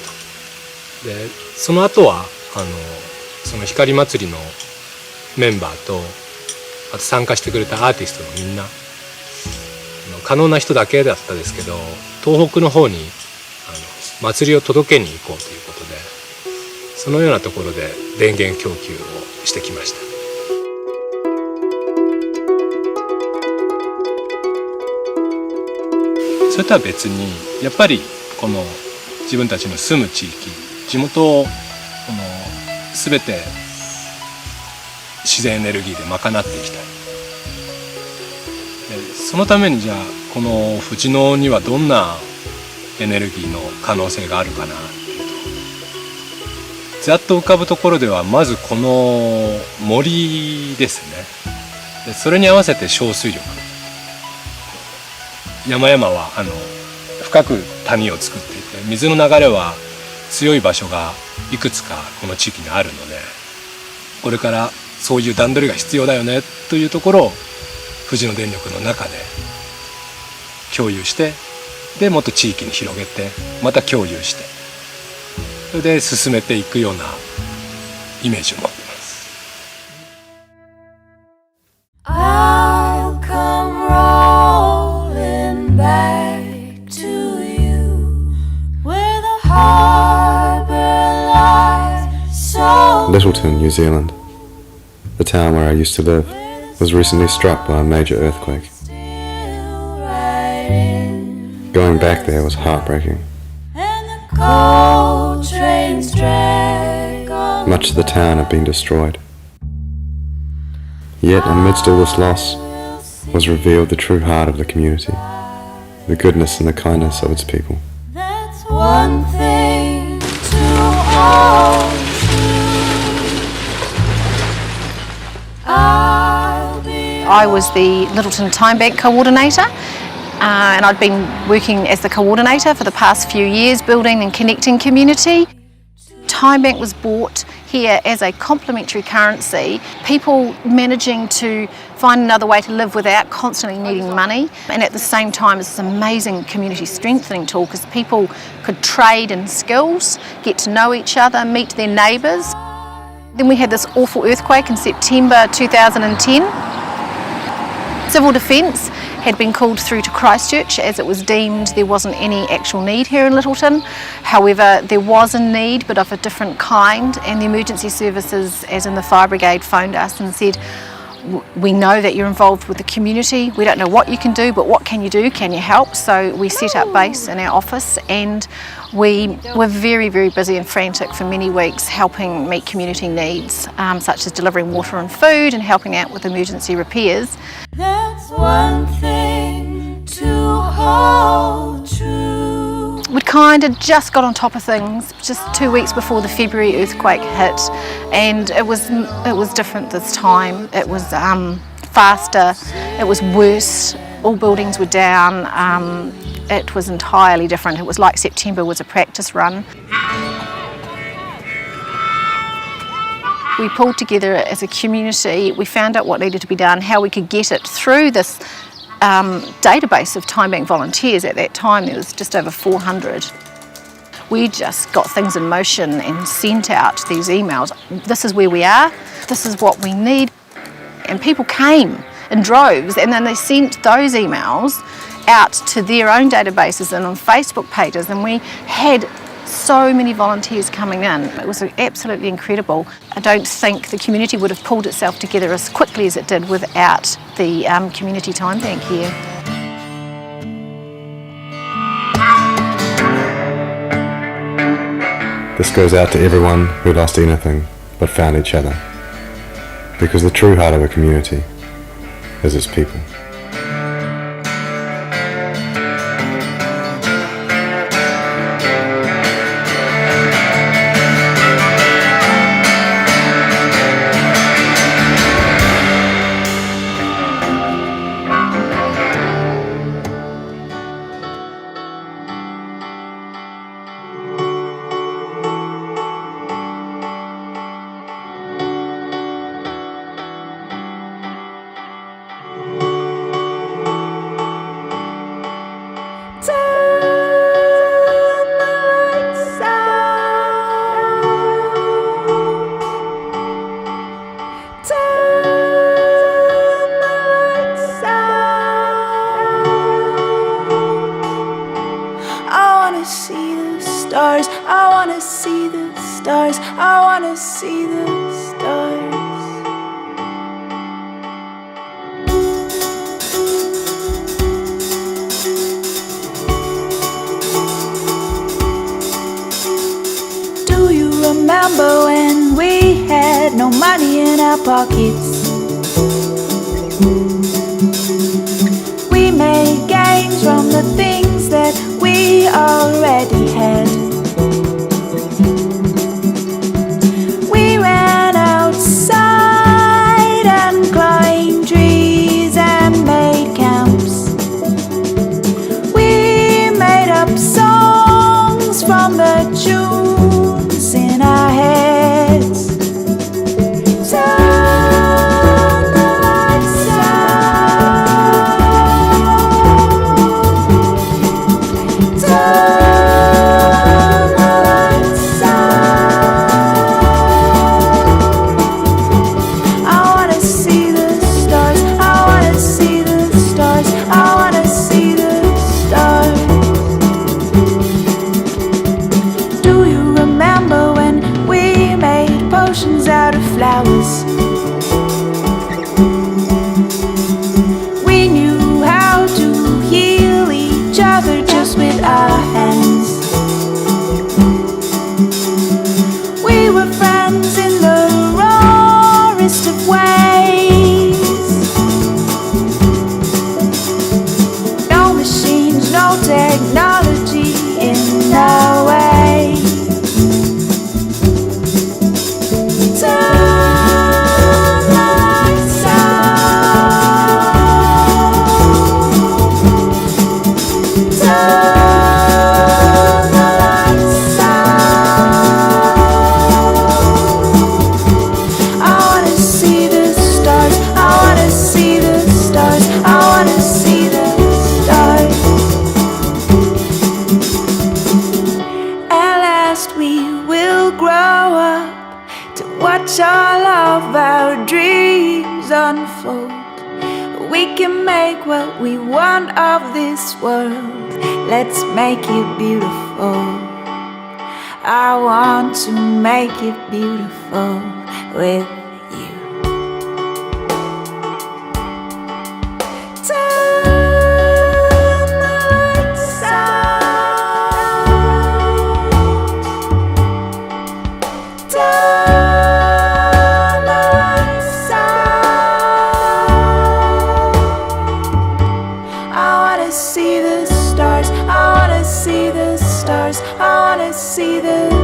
[SPEAKER 6] でその後はその光祭りのメンバーとあと参加してくれたアーティストのみんな可能な人だけだったですけど、東北の方に祭りを届けに行こうということで、そのようなところで電源供給をしてきました。それとは別にやっぱりこの自分たちの住む地域、地元を全て自然エネルギーで賄っていきたい。でそのためにじゃあこの富士野にはどんなエネルギーの可能性があるかなっていうと、ざっと浮かぶところではまずこの森ですね。でそれに合わせて小水力、山々は深く谷を作っていて、水の流れは強い場所がいくつかこの地域にあるので、これからそういう段取りが必要だよねというところを富士野電力の中で共有して、でもっと地域に広げてまた共有して、それで進めていくようなイメージを持っています。
[SPEAKER 8] I'll come rolling back to you where the harbor lies so
[SPEAKER 10] Littleton, New Zealand, the town where I used to live, was recently struck by a major earthquake. Going back there was heartbreaking. Much of the town had been destroyed. Yet amidst all this loss was revealed the true heart of the community, the goodness and the kindness of its people.
[SPEAKER 8] That's one thing to hold to.
[SPEAKER 4] I was the Littleton Time Bank coordinator, and I'd been working as the coordinator for the past few years, building and connecting community. Time Bank was bought here as a complementary currency, people managing to find another way to live without constantly needing money, and at the same time it's this amazing community strengthening tool because people could trade in skills, get to know each other, meet their neighbours. Then we had this awful earthquake in September 2010. Civil Defence had been called through to Christchurch as it was deemed there wasn't any actual need here in Littleton. However, there was a need, but of a different kind, and the emergency services, as in the fire brigade, phoned us and said, we know that you're involved with the community, we don't know what you can do, but what can you do, can you help? So we set up base in our office, and we were very, very busy and frantic for many weeks helping meet community needs, such as delivering water and food and helping out with emergency repairs.
[SPEAKER 8] That's one thing to hold true.
[SPEAKER 4] We'd kind of just got on top of things just 2 weeks before the February earthquake hit, and it was different this time. It was faster, it was worse, all buildings were down, it was entirely different. It was like September was a practice run. We pulled together as a community, we found out what needed to be done, how we could get it through this database of Time Bank volunteers. At that time there was just over 400. We just got things in motion and sent out these emails. This is where we are, this is what we need. And people came in droves, and then they sent those emails out to their own databases and on Facebook pages, and we had so many volunteers coming in. It was absolutely incredible. I don't think the community would have pulled itself together as quickly as it did without the community time bank here.
[SPEAKER 10] This goes out to everyone who lost anything but found each other, because the true heart of a community is its people.
[SPEAKER 8] Remember when we had no money in our pockets? We made gains from the things that we already had. We ran outside and climbed trees and made camps. We made up songs from the tunes in our heads. Turn the lights out. Turn watch all of our dreams unfold. We can make what we want of this world. Let's make it beautiful. I want to make it beautiful with you. Turn the lights out. Turn the lights out. I wanna see the stars. I wanna see the stars. I wanna see the